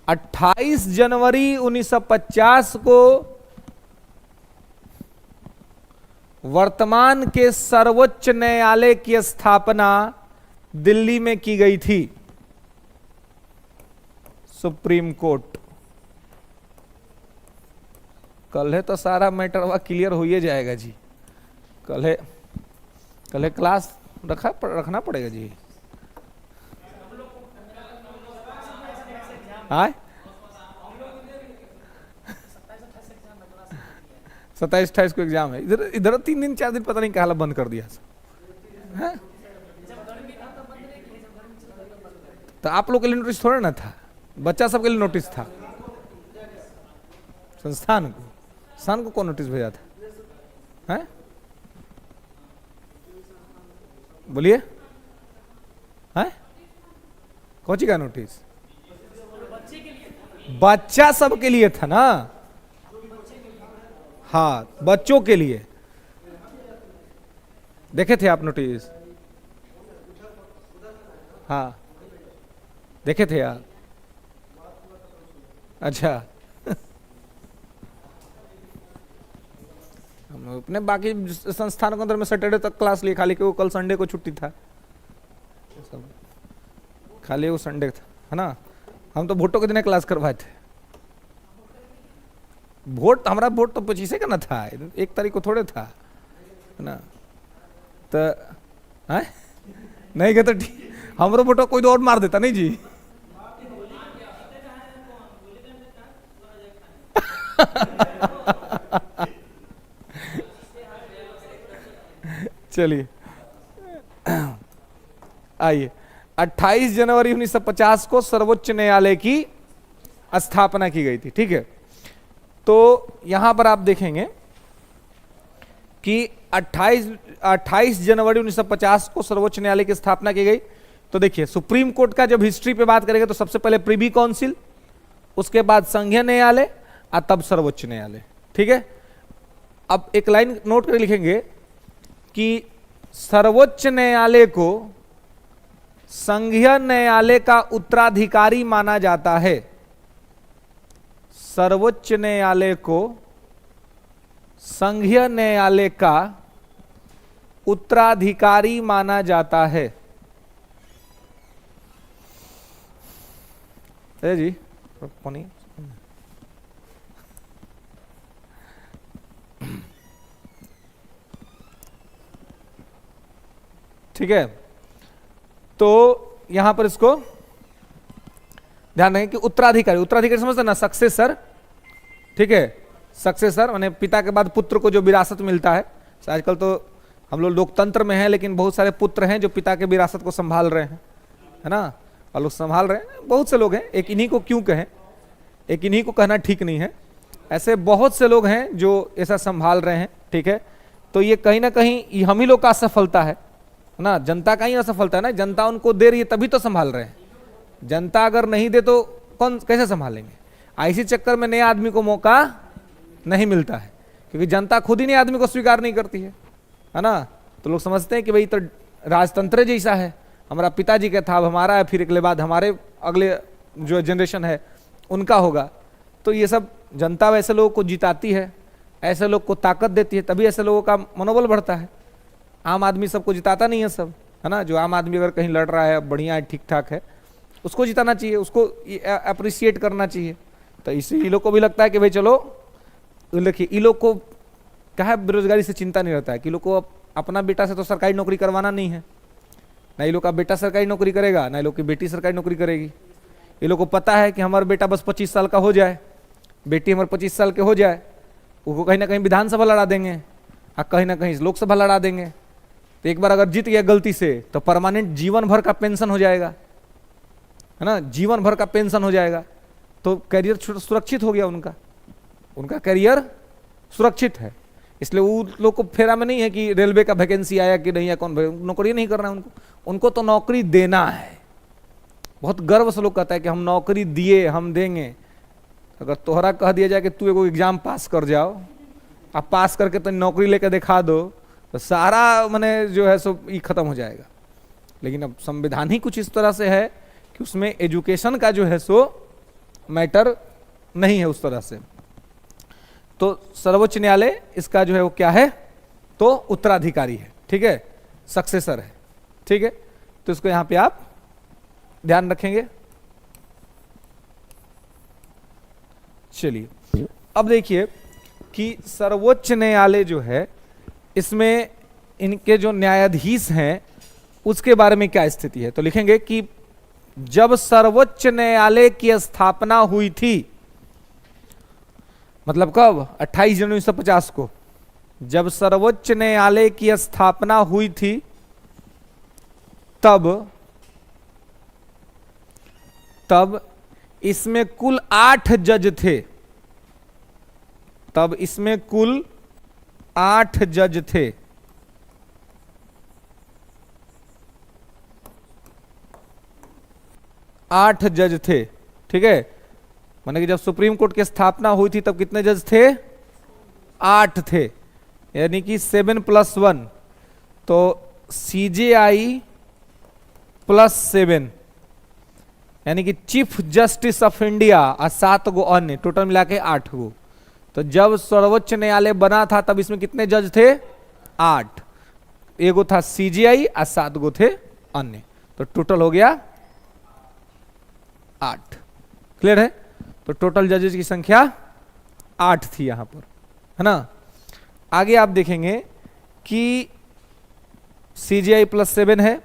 28 जनवरी 1950 को वर्तमान के सर्वोच्च न्यायालय की स्थापना दिल्ली में की गई थी, सुप्रीम कोर्ट। कल है तो सारा मैटर वह क्लियर हो ही जाएगा जी। कल है क्लास रखना पड़ेगा जी। हाँ, 27-28 को एग्जाम है। इधर 3 दिन 4 दिन पता नहीं कहा बंद कर दिया। हाँ? तो आप लोग के लिए नोटिस थोड़ा ना था, बच्चा सबके लिए नोटिस था। संस्थान को कौन नोटिस भेजा था? हैं? बोलिए। हैं? कौन सी का नोटिस? बच्चा सबके लिए था ना। हाँ, बच्चों के लिए देखे थे आप नोटिस? हाँ, देखे थे आप? अच्छा। हम अपने बाकी संस्थानों के अंदर में सैटरडे तक क्लास लिए, खाली कि वो कल संडे को छुट्टी था, खाली वो संडे था, है ना। हम तो वोटों के दिन क्लास करवाए थे। हमारा वोट तो 25 का ना था, 1 तारीख को थोड़े था, है ना। तो नहीं गए तो ठीक, हमारा वोट कोई तो और मार देता नहीं जी। चलिए, आइए। 28 जनवरी 1950 को सर्वोच्च न्यायालय की स्थापना की गई थी। ठीक है, तो यहां पर आप देखेंगे कि 28 जनवरी 1950 को सर्वोच्च न्यायालय की स्थापना की गई। तो देखिए, सुप्रीम कोर्ट का जब हिस्ट्री पे बात करेंगे तो सबसे पहले प्रिवी काउंसिल, उसके बाद संघीय न्यायालय और तब सर्वोच्च न्यायालय। ठीक है, अब एक लाइन नोट करके लिखेंगे कि सर्वोच्च न्यायालय को संघीय न्यायालय का उत्तराधिकारी माना जाता है। सर्वोच्च न्यायालय को संघीय न्यायालय का उत्तराधिकारी माना जाता है। जी पानी, ठीक है, तो यहां पर इसको ध्यान रखें कि उत्तराधिकारी, उत्तराधिकारी समझते ना, सक्सेसर। ठीक है, सक्सेसर माने पिता के बाद पुत्र को जो विरासत मिलता है। आजकल तो हम लोग लोकतंत्र में हैं, लेकिन बहुत सारे पुत्र हैं जो पिता के विरासत को संभाल रहे हैं, है ना, और लोग संभाल रहे हैं, बहुत से लोग हैं। एक इन्हीं को क्यों कहें, एक इन्हीं को कहना ठीक नहीं है, ऐसे बहुत से लोग हैं जो ऐसा संभाल रहे हैं। ठीक है, तो ये कहीं ना कहीं हम ही लोग का असफलता है ना, जनता का ही असफलता है ना। जनता उनको दे रही है तभी तो संभाल रहे हैं, जनता अगर नहीं दे तो कौन कैसे संभालेंगे। इसी चक्कर में नए आदमी को मौका नहीं मिलता है, क्योंकि जनता खुद ही नए आदमी को स्वीकार नहीं करती है ना। तो लोग समझते हैं कि भाई तो राजतंत्र जैसा है, हमारा पिताजी का था, अब हमारा है, फिर अगले बाद हमारे अगले जो जनरेशन है उनका होगा। तो ये सब जनता वैसे लोगों को जिताती है, ऐसे लोग को ताकत देती है, तभी ऐसे लोगों का मनोबल बढ़ता है। आम आदमी सबको जिताता नहीं है सब, है ना। जो आम आदमी अगर कहीं लड़ रहा है, बढ़िया है, ठीक ठाक है, उसको जिताना चाहिए, उसको अप्रिशिएट करना चाहिए। तो इसलिए ये लोग को भी लगता है कि भाई चलो, देखिए ये लोग को क्या है, बेरोजगारी से चिंता नहीं रहता है कि लोग को अपना बेटा से तो सरकारी नौकरी करवाना नहीं है, ना ये लोग का बेटा सरकारी नौकरी करेगा, ना ये लोग की बेटी सरकारी नौकरी करेगी। ये लोग को पता है कि हमारा बेटा बस 25 साल का हो जाए, बेटी हमारे 25 साल के हो जाए, उसको कहीं ना कहीं विधानसभा लड़ा देंगे और कहीं ना कहीं लोकसभा लड़ा देंगे। तो एक बार अगर जीत गया गलती से तो परमानेंट जीवन भर का पेंशन हो जाएगा, है ना, जीवन भर का पेंशन हो जाएगा। तो करियर सुरक्षित हो गया, उनका करियर सुरक्षित है। इसलिए वो लोग को फेरा में नहीं है कि रेलवे का वैकेंसी आया कि नहीं है, कौन नौकरी नहीं करना है उनको तो नौकरी देना है। बहुत गर्व से लोग कहता है कि हम नौकरी दिए, हम देंगे। अगर तोहरा कह दिया जाए कि तू एगो एग्जाम पास कर जाओ, आप पास करके तो नौकरी लेकर दिखा दो, तो सारा मैंने जो है सो ये खत्म हो जाएगा। लेकिन अब संविधान ही कुछ इस तरह से है कि उसमें एजुकेशन का जो है सो मैटर नहीं है उस तरह से। तो सर्वोच्च न्यायालय इसका जो है वो क्या है, तो उत्तराधिकारी है। ठीक है, सक्सेसर है। ठीक है, तो इसको यहां पे आप ध्यान रखेंगे। चलिए अब देखिए कि सर्वोच्च न्यायालय जो है, इसमें इनके जो न्यायाधीश हैं उसके बारे में क्या स्थिति है। तो लिखेंगे कि जब सर्वोच्च न्यायालय की स्थापना हुई थी, मतलब कब, 28 जनवरी 1950 को, जब सर्वोच्च न्यायालय की स्थापना हुई थी तब इसमें कुल 8 जज थे। तब इसमें कुल 8 जज थे। आठ जज थे। ठीक है, माने कि जब सुप्रीम कोर्ट की स्थापना हुई थी तब कितने जज थे, 8 थे, यानी कि 7 + 1, तो CJI +7, यानी कि चीफ जस्टिस ऑफ इंडिया और 7 गो अन्य, टोटल मिला के 8 गो। तो जब सर्वोच्च न्यायालय बना था तब इसमें कितने जज थे, 8। एगो था CJI और 7 गो थे अन्य, तो टोटल हो गया 8। क्लियर है, तो टोटल जजेस की संख्या 8 थी यहां पर, है ना। आगे आप देखेंगे कि CJI +7 है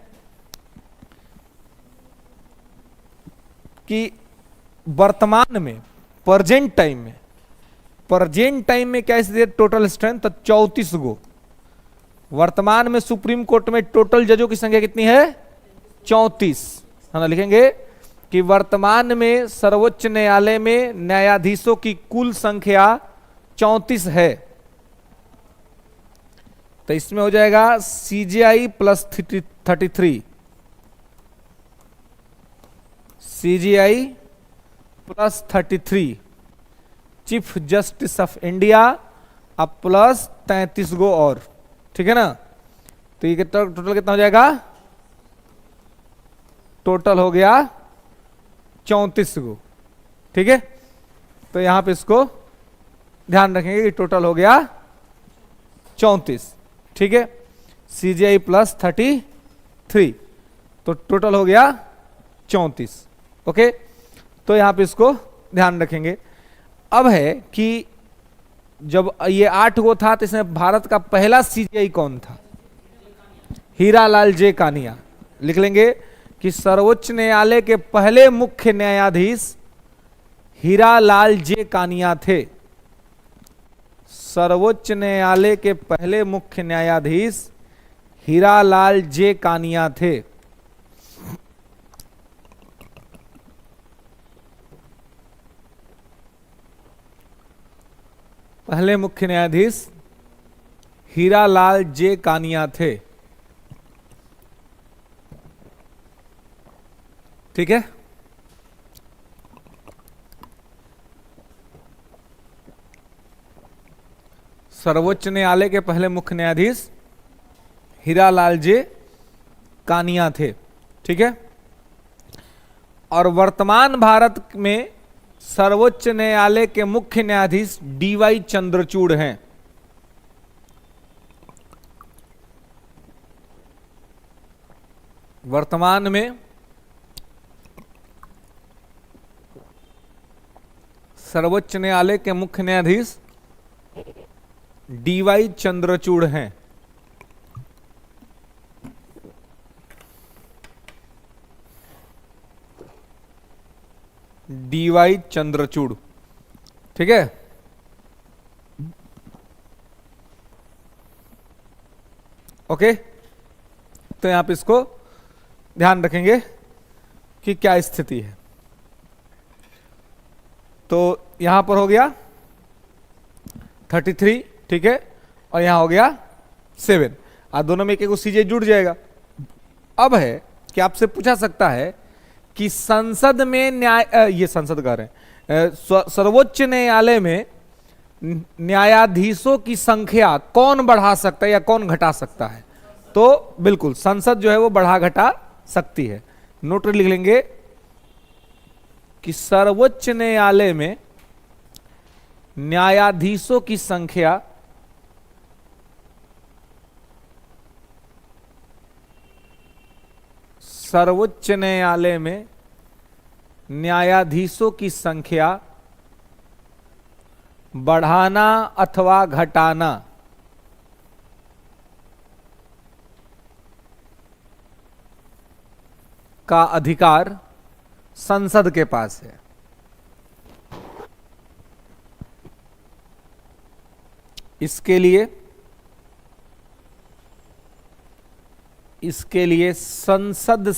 कि वर्तमान में प्रेजेंट टाइम में क्या स्थिति, टोटल स्ट्रेंथ तो 34 गो। वर्तमान में सुप्रीम कोर्ट में टोटल जजों की संख्या कितनी है, 34, है ना। लिखेंगे कि वर्तमान में सर्वोच्च न्यायालय में न्यायाधीशों की कुल संख्या 34 है। तो इसमें हो जाएगा CJI plus 33, CJI plus 33, chief justice of India अब प्लस 33 गो और, ठीक है ना। तो ये टोटल कितना हो जाएगा, टोटल हो गया 34 गो, ठीक है। तो यहां पे इसको ध्यान रखेंगे कि टोटल हो गया 34, ठीक है। CJI प्लस 33, तो टोटल हो गया 34, ओके। तो यहां पे इसको ध्यान रखेंगे। अब है कि जब ये 8 गो था तो इसमें भारत का पहला CJI कौन था, हीरालाल जे कानिया। लिख लेंगे कि सर्वोच्च न्यायालय के पहले मुख्य न्यायाधीश हीरालाल जे कानिया थे। सर्वोच्च न्यायालय के पहले मुख्य न्यायाधीश हीरालाल जे कानिया थे। पहले मुख्य न्यायाधीश हीरालाल जे कानिया थे, ठीक है। सर्वोच्च न्यायालय के पहले मुख्य न्यायाधीश हीरालाल जे कानिया थे, ठीक है। और वर्तमान भारत में सर्वोच्च न्यायालय के मुख्य न्यायाधीश DY चंद्रचूड़ हैं। वर्तमान में सर्वोच्च न्यायालय के मुख्य न्यायाधीश DY चंद्रचूड़ हैं। DY चंद्रचूड़, ठीक है। ओके, तो यहां पे इसको ध्यान रखेंगे कि क्या स्थिति है। तो यहां पर हो गया 33, ठीक है, और यहां हो गया 7, और दोनों में एक एक CJ जुड़ जाएगा। अब है कि आपसे पूछा सकता है कि संसद में ये संसद कह रहे हैं, सर्वोच्च न्यायालय में न्यायाधीशों की संख्या कौन बढ़ा सकता है या कौन घटा सकता है। तो बिल्कुल संसद जो है वो बढ़ा घटा सकती है। नोट लिख लेंगे कि सर्वोच्च न्यायालय में न्यायाधीशों की संख्या सर्वोच्च न्यायालय में न्यायाधीशों की संख्या बढ़ाना अथवा घटाना का अधिकार संसद के पास है। इसके लिए संसद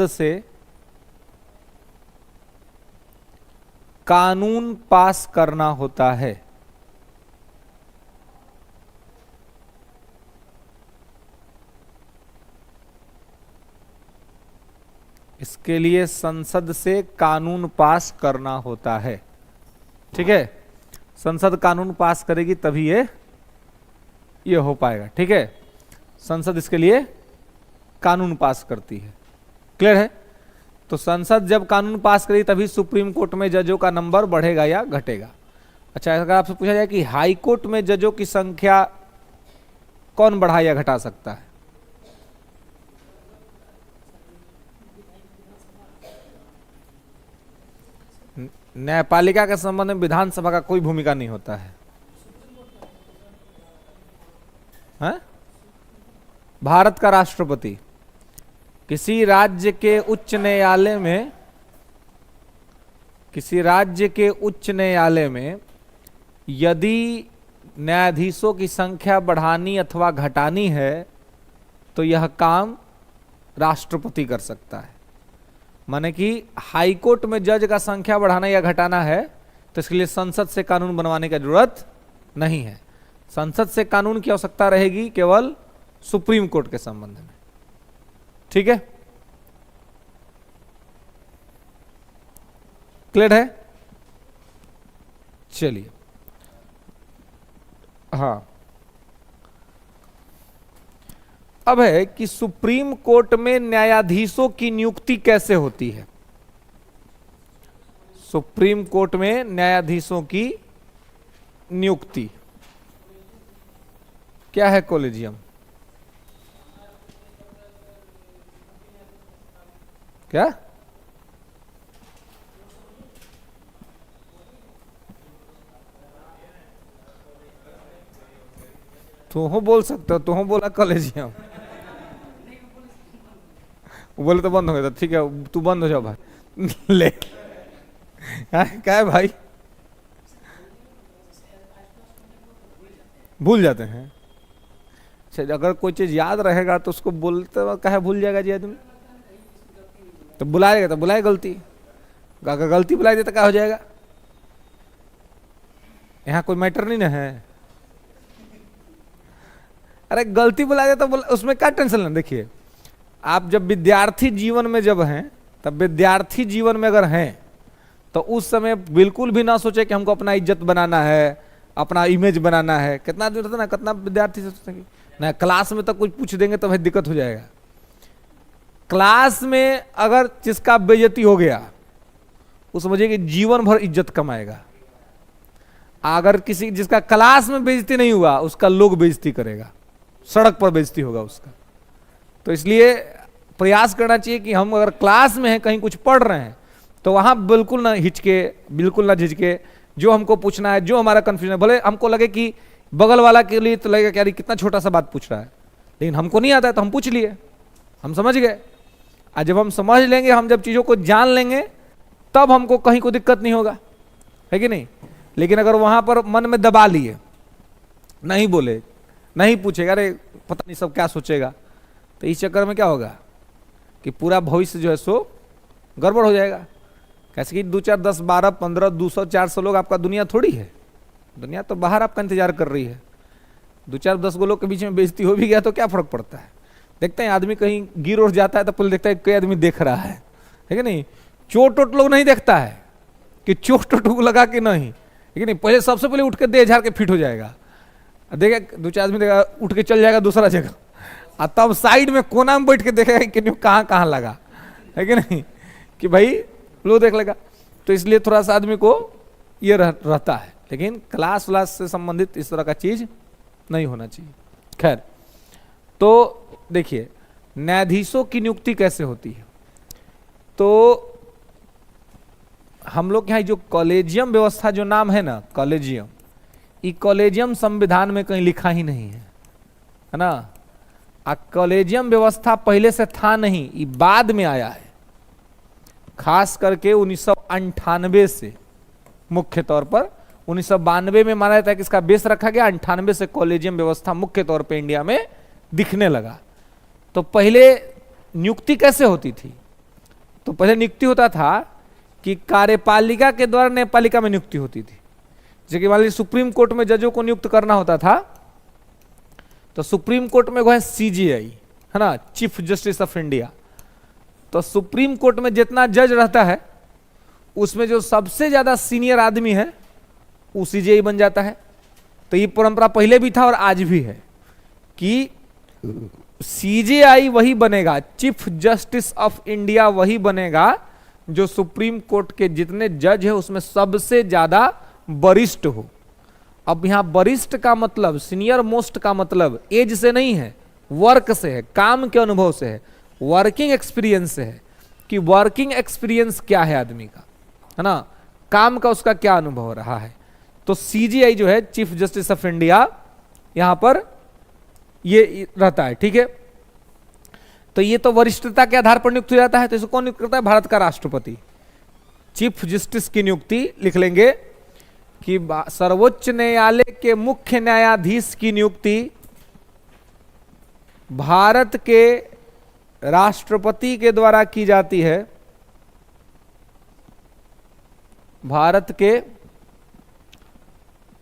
से कानून पास करना होता है। इसके लिए संसद से कानून पास करना होता है, ठीक है। संसद कानून पास करेगी तभी ये हो पाएगा, ठीक है। संसद इसके लिए कानून पास करती है, क्लियर है। तो संसद जब कानून पास करेगी तभी सुप्रीम कोर्ट में जजों का नंबर बढ़ेगा या घटेगा। अच्छा, अगर आपसे पूछा जाए कि हाई कोर्ट में जजों की संख्या कौन बढ़ा या घटा सकता है, न्यायपालिका के संबंध में विधानसभा का कोई भूमिका नहीं होता है, हैं? भारत का राष्ट्रपति किसी राज्य के उच्च न्यायालय में यदि न्यायाधीशों की संख्या बढ़ानी अथवा घटानी है तो यह काम राष्ट्रपति कर सकता है। माने कि हाई कोर्ट में जज का संख्या बढ़ाना या घटाना है तो इसके लिए संसद से कानून बनवाने की जरूरत नहीं है। संसद से कानून की आवश्यकता रहेगी केवल सुप्रीम कोर्ट के संबंध में। ठीक है, क्लियर है? चलिए, हाँ, अब है कि सुप्रीम कोर्ट में न्यायाधीशों की नियुक्ति कैसे होती है। सुप्रीम कोर्ट में न्यायाधीशों की नियुक्ति क्या है? कॉलेजियम। क्या? तुम बोल सकते हो, तुम बोला कॉलेजियम, बोले तो बंद हो गया। ठीक है, तू बंद हो जाओ भाई। ले क्या है भाई, भूल जाते हैं। अच्छा, अगर कोई चीज याद रहेगा तो उसको बोलते वक्त कहे भूल जाएगा जी आदमी, तो बुलाएगा तो बुलाए गलती, अगर गलती बुलाई दे तो क्या हो जाएगा? यहाँ कोई मैटर नहीं ना है। अरे गलती बुला दे तो उसमें क्या टेंशन लेना। देखिए, आप जब विद्यार्थी जीवन में जब हैं, तब विद्यार्थी जीवन में अगर हैं तो उस समय बिल्कुल भी ना सोचे कि हमको अपना इज्जत बनाना है, अपना इमेज बनाना है। कितना दिन रहता ना, कितना विद्यार्थी से सोचेंगे ना, क्लास में तो कुछ पूछ देंगे तो भाई दिक्कत हो जाएगा। क्लास में अगर जिसका बेइज्जती हो गया, वो समझिए कि जीवन भर इज्जत कमाएगा। अगर किसी जिसका क्लास में बेइज्जती नहीं हुआ, उसका लोग बेइज्जती करेगा, सड़क पर बेइज्जती होगा उसका। तो इसलिए प्रयास करना चाहिए कि हम अगर क्लास में हैं, कहीं कुछ पढ़ रहे हैं, तो वहां बिल्कुल ना हिचके, बिल्कुल ना झिझके। जो हमको पूछना है, जो हमारा कंफ्यूजन है, भले हमको लगे कि बगल वाला के लिए तो लगेगा कि कितना छोटा सा बात पूछ रहा है, लेकिन हमको नहीं आता है तो हम पूछ लिए, हम समझ गए। और जब हम समझ लेंगे, हम जब चीज़ों को जान लेंगे, तब हमको कहीं कोई दिक्कत नहीं होगा, है कि नहीं? लेकिन अगर वहां पर मन में दबा लिए, नहीं बोले, नहीं पूछेगा, अरे पता नहीं सब क्या सोचेगा, तो इस चक्कर में क्या होगा कि पूरा भविष्य जो है सो गड़बड़ हो जाएगा। कैसे कि 2 4 10 12 15 200 400 लोग आपका दुनिया थोड़ी है, दुनिया तो बाहर आपका इंतजार कर रही है। 2 4 10 लोग के बीच में बेइज्जती हो भी गया तो क्या फर्क पड़ता है? देखते हैं आदमी कहीं गिर उठ जाता है तो पहले देखता है कोई आदमी देख रहा है कि नहीं। चोट वोट लोग नहीं देखता है कि चोट वोट लगा के नहीं, लेकिन नहीं, पहले सबसे पहले उठ के दे झाड़ के फिट हो जाएगा। देखेगा 2 4 आदमी देगा, उठ के चल जाएगा दूसरा जगह, और तब साइड में कोना में बैठ के देखेगा कि कहाँ कहाँ लगा, है कि नहीं, कि भाई लो देख लेगा। तो इसलिए थोड़ा सा आदमी को ये रहता है, लेकिन क्लास व्लास से संबंधित इस तरह का चीज नहीं होना चाहिए। खैर, तो देखिए न्यायाधीशों की नियुक्ति कैसे होती है। तो हम लोग यहाँ जो कॉलेजियम व्यवस्था जो नाम है ना, कॉलेजियम, ये कॉलेजियम संविधान में कहीं लिखा ही नहीं है ना। कॉलेजियम व्यवस्था पहले से था नहीं, ये बाद में आया है, खास करके 1998 से। मुख्य तौर पर 1992 में माना जाता है कि इसका बेस रखा गया, 98 से कॉलेजियम व्यवस्था मुख्य तौर पे इंडिया में दिखने लगा। तो पहले नियुक्ति कैसे होती थी? तो पहले नियुक्ति होता था कि कार्यपालिका के द्वारा न्यायपालिका में नियुक्ति होती थी। जैसे कि मान लीजिए सुप्रीम कोर्ट में जजों को नियुक्त करना होता था, तो सुप्रीम कोर्ट में वो है सीजीआई, है ना, चीफ जस्टिस ऑफ इंडिया। तो सुप्रीम कोर्ट में जितना जज रहता है, उसमें जो सबसे ज्यादा सीनियर आदमी है वो सीजीआई बन जाता है। तो ये परंपरा पहले भी था और आज भी है कि सीजीआई वही बनेगा, चीफ जस्टिस ऑफ इंडिया वही बनेगा जो सुप्रीम कोर्ट के जितने जज है उसमें सबसे ज्यादा वरिष्ठ हो। अब यहां वरिष्ठ का मतलब, सीनियर मोस्ट का मतलब एज से नहीं है, वर्क से है, काम के अनुभव से है, वर्किंग एक्सपीरियंस से है कि वर्किंग एक्सपीरियंस क्या है आदमी का, है ना, काम का उसका क्या अनुभव रहा है। तो सीजीआई जो है चीफ जस्टिस ऑफ इंडिया, यहां पर ये रहता है। ठीक है, तो ये तो वरिष्ठता के आधार पर नियुक्त हो जाता है। तो इसको कौन नियुक्त करता है? भारत का राष्ट्रपति। चीफ जस्टिस की नियुक्ति लिख लेंगे कि सर्वोच्च न्यायालय के मुख्य न्यायाधीश की नियुक्ति भारत के राष्ट्रपति के द्वारा की जाती है, भारत के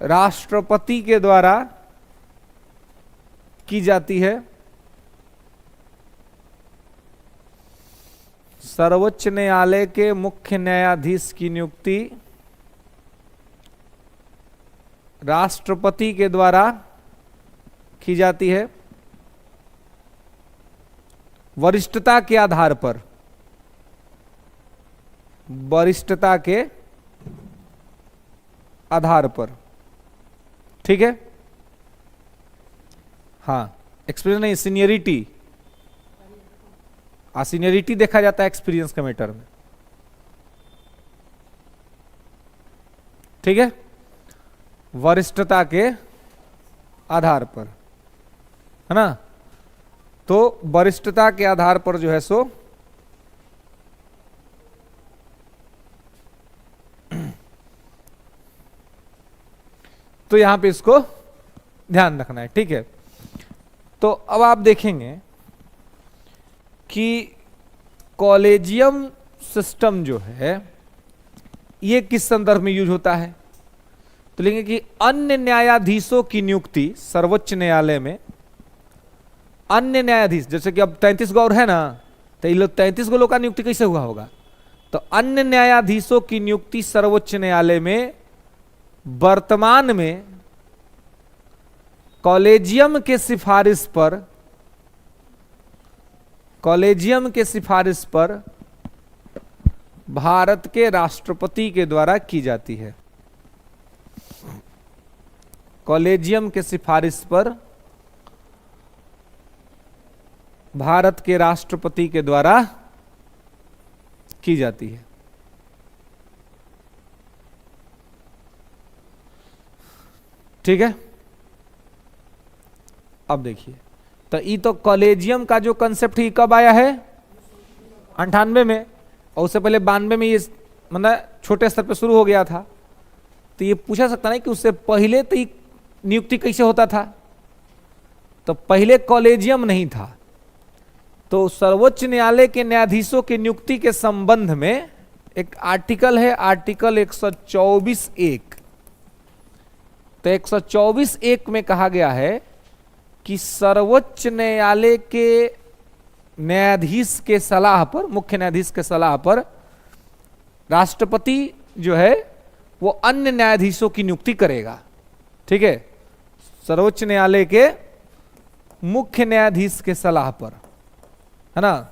राष्ट्रपति के द्वारा की जाती है। सर्वोच्च न्यायालय के मुख्य न्यायाधीश की नियुक्ति राष्ट्रपति के द्वारा की जाती है वरिष्ठता के आधार पर, वरिष्ठता के आधार पर। ठीक है, हाँ, एक्सपीरियंस नहीं, सीनियरिटी। सीनियरिटी देखा जाता है एक्सपीरियंस के मैटर में। ठीक है, वरिष्ठता के आधार पर, है ना। तो वरिष्ठता के आधार पर जो है सो तो यहां पे इसको ध्यान रखना है। ठीक है, तो अब आप देखेंगे कि कॉलेजियम सिस्टम जो है ये किस संदर्भ में यूज होता है। तो लेंगे कि अन्य न्यायाधीशों की नियुक्ति सर्वोच्च न्यायालय में, अन्य न्यायाधीश, जैसे कि अब 33 गो और है ना, तो ये लोग 33 गो लोग का नियुक्ति कैसे हुआ होगा। तो अन्य न्यायाधीशों की नियुक्ति सर्वोच्च न्यायालय में वर्तमान में कॉलेजियम के सिफारिश पर, कॉलेजियम के सिफारिश पर भारत के राष्ट्रपति के द्वारा की जाती है। कॉलेजियम के सिफारिश पर भारत के राष्ट्रपति के द्वारा की जाती है। ठीक है, अब देखिए, तो ये तो कॉलेजियम का जो कंसेप्ट ही कब आया है, 98 में, और उससे पहले 92 में ये मतलब छोटे स्तर पे शुरू हो गया था। तो ये पूछा सकता नहीं कि उससे पहले तो ये नियुक्ति कैसे होता था। तो पहले कॉलेजियम नहीं था। तो सर्वोच्च न्यायालय के न्यायाधीशों की नियुक्ति के संबंध में एक आर्टिकल है, आर्टिकल 124(1). तो 124(1) में कहा गया है कि सर्वोच्च न्यायालय के न्यायाधीश के सलाह पर, मुख्य न्यायाधीश के सलाह पर राष्ट्रपति जो है वो अन्य न्यायाधीशों की नियुक्ति करेगा। ठीक है, सर्वोच्च न्यायालय के मुख्य न्यायाधीश के सलाह पर, है ना,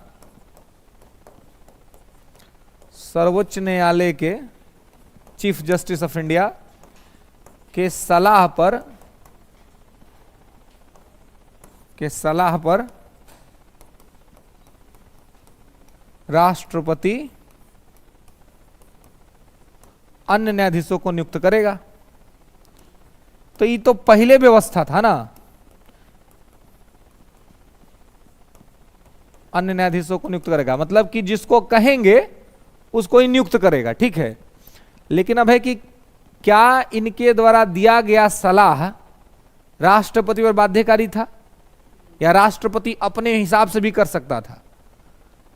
सर्वोच्च न्यायालय के चीफ जस्टिस ऑफ इंडिया के सलाह पर राष्ट्रपति अन्य न्यायाधीशों को नियुक्त करेगा। तो ये तो पहले व्यवस्था था ना, अन्य न्यायाधीशों को नियुक्त करेगा, मतलब कि जिसको कहेंगे उसको ही नियुक्त करेगा। ठीक है, लेकिन अब है कि क्या इनके द्वारा दिया गया सलाह राष्ट्रपति पर बाध्यकारी था या राष्ट्रपति अपने हिसाब से भी कर सकता था।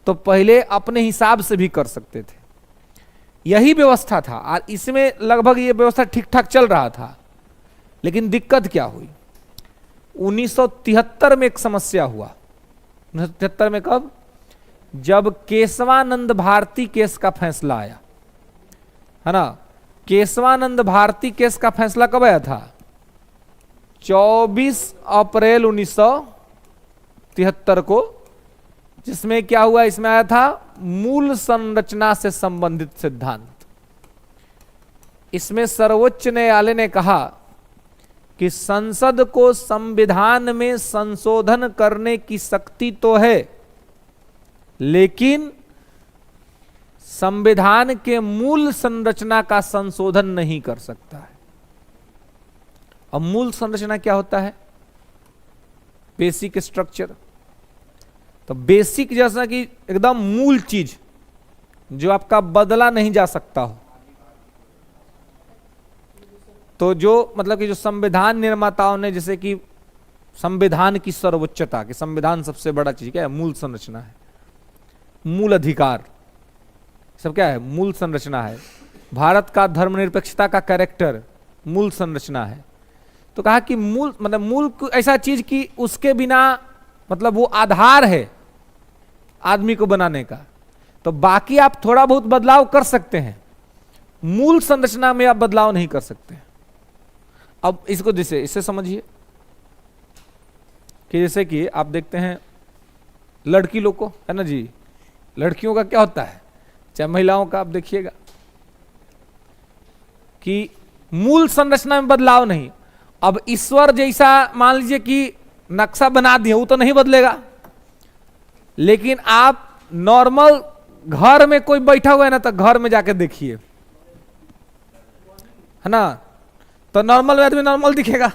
तो पहले अपने हिसाब से भी कर सकते थे, यही व्यवस्था था और इसमें लगभग ये व्यवस्था ठीक ठाक चल रहा था। लेकिन दिक्कत क्या हुई, 1973 में एक समस्या हुआ। 1973 में कब, जब केशवानंद भारती केस का फैसला आया, है ना। केशवानंद भारती केस का फैसला कब आया था, 24 अप्रैल 1973 को, जिसमें क्या हुआ, इसमें आया था मूल संरचना से संबंधित सिद्धांत। इसमें सर्वोच्च न्यायालय ने कहा कि संसद को संविधान में संशोधन करने की शक्ति तो है, लेकिन संविधान के मूल संरचना का संशोधन नहीं कर सकता है। अब मूल संरचना क्या होता है, बेसिक स्ट्रक्चर। तो बेसिक जैसा कि एकदम मूल चीज जो आपका बदला नहीं जा सकता हो। तो जो मतलब कि जो संविधान निर्माताओं ने जैसे कि संविधान की सर्वोच्चता, कि संविधान सबसे बड़ा चीज क्या है, मूल संरचना है, मूल अधिकार, सब क्या है, मूल संरचना है। भारत का धर्मनिरपेक्षता का कैरेक्टर मूल संरचना है। तो कहा कि मूल मतलब मूल ऐसा चीज कि उसके बिना मतलब वो आधार है आदमी को बनाने का। तो बाकी आप थोड़ा बहुत बदलाव कर सकते हैं, मूल संरचना में आप बदलाव नहीं कर सकते। अब इसको जैसे इससे समझिए कि जैसे कि आप देखते हैं लड़की लोग को, है ना जी, लड़कियों का क्या होता है, चाहे महिलाओं का आप देखिएगा कि मूल संरचना में बदलाव नहीं। अब ईश्वर जैसा मान लीजिए कि नक्शा बना दिए, वो तो नहीं बदलेगा, लेकिन आप नॉर्मल घर में कोई बैठा हुआ है ना, तो घर में जाके देखिए, है ना, तो नॉर्मल आदमी नॉर्मल दिखेगा,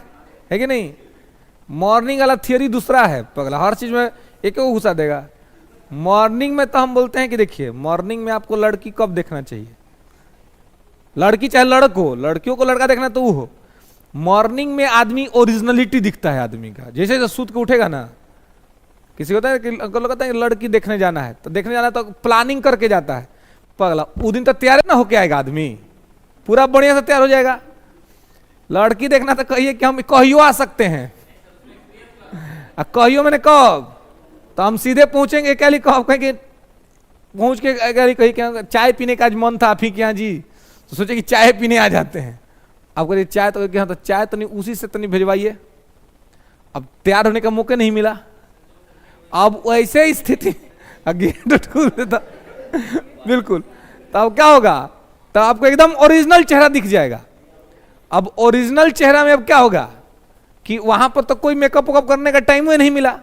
है कि नहीं। मॉर्निंग वाला थियरी दूसरा है, पगला हर चीज में एक को घुसा देगा। मॉर्निंग में तो हम बोलते हैं कि देखिए मॉर्निंग में आपको लड़की कब देखना चाहिए, लड़की चाहे लड़को, लड़कियों को लड़का देखना तो वो हो। मॉर्निंग में आदमी ओरिजिनलिटी दिखता है आदमी का, जैसे जैसे सूत के उठेगा ना, किसी को होता है कि अंकल कहता है लड़की देखने जाना है, तो देखने जाना है तो प्लानिंग करके जाता है, पगला उस दिन तो तैयार ना होके आएगा आदमी, पूरा बढ़िया से तैयार हो जाएगा। लड़की देखना तो कहिए कि हम कहियो आ सकते हैं, कहियो मैंने कब, तो हम सीधे पहुंचेंगे क्या कब, कहेंगे पहुंच के कहीं क्या चाय पीने का आज मन था आप ही के यहाँ जी, तो सोचे कि चाय पीने आ जाते हैं। अब कहिए चाय, तो क्या, तो चाय तो नहीं, उसी से तो नहीं भिजवाइए। अब तैयार होने का मौका नहीं मिला, अब ऐसे स्थिति गेट खोल देता बिल्कुल, तो अब क्या होगा, तो आपको एकदम ओरिजिनल चेहरा दिख जाएगा। अब ओरिजिनल चेहरा में अब क्या होगा कि वहां पर तो कोई मेकअप वेकअप करने का टाइम ही नहीं मिला।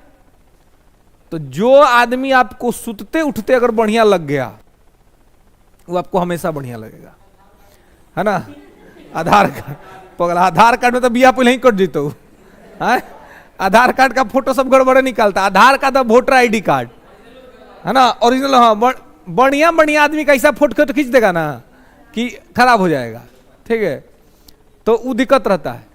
तो जो आदमी आपको सुतते उठते अगर बढ़िया लग गया, वो आपको हमेशा बढ़िया लगेगा, है ना। आधार कार्ड, पगला आधार कार्ड में तो बिया पहले ही कट जीतो, आधार कार्ड का फोटो सब गड़बड़े निकालता, आधार कार्ड वोटर आईडी कार्ड, है ना, ओरिजिनल। हाँ, बढ़िया बढ़िया आदमी का ऐसा फोटो तो खींच देगा ना कि खराब हो जाएगा, ठीक है। तो वो दिक्कत रहता है।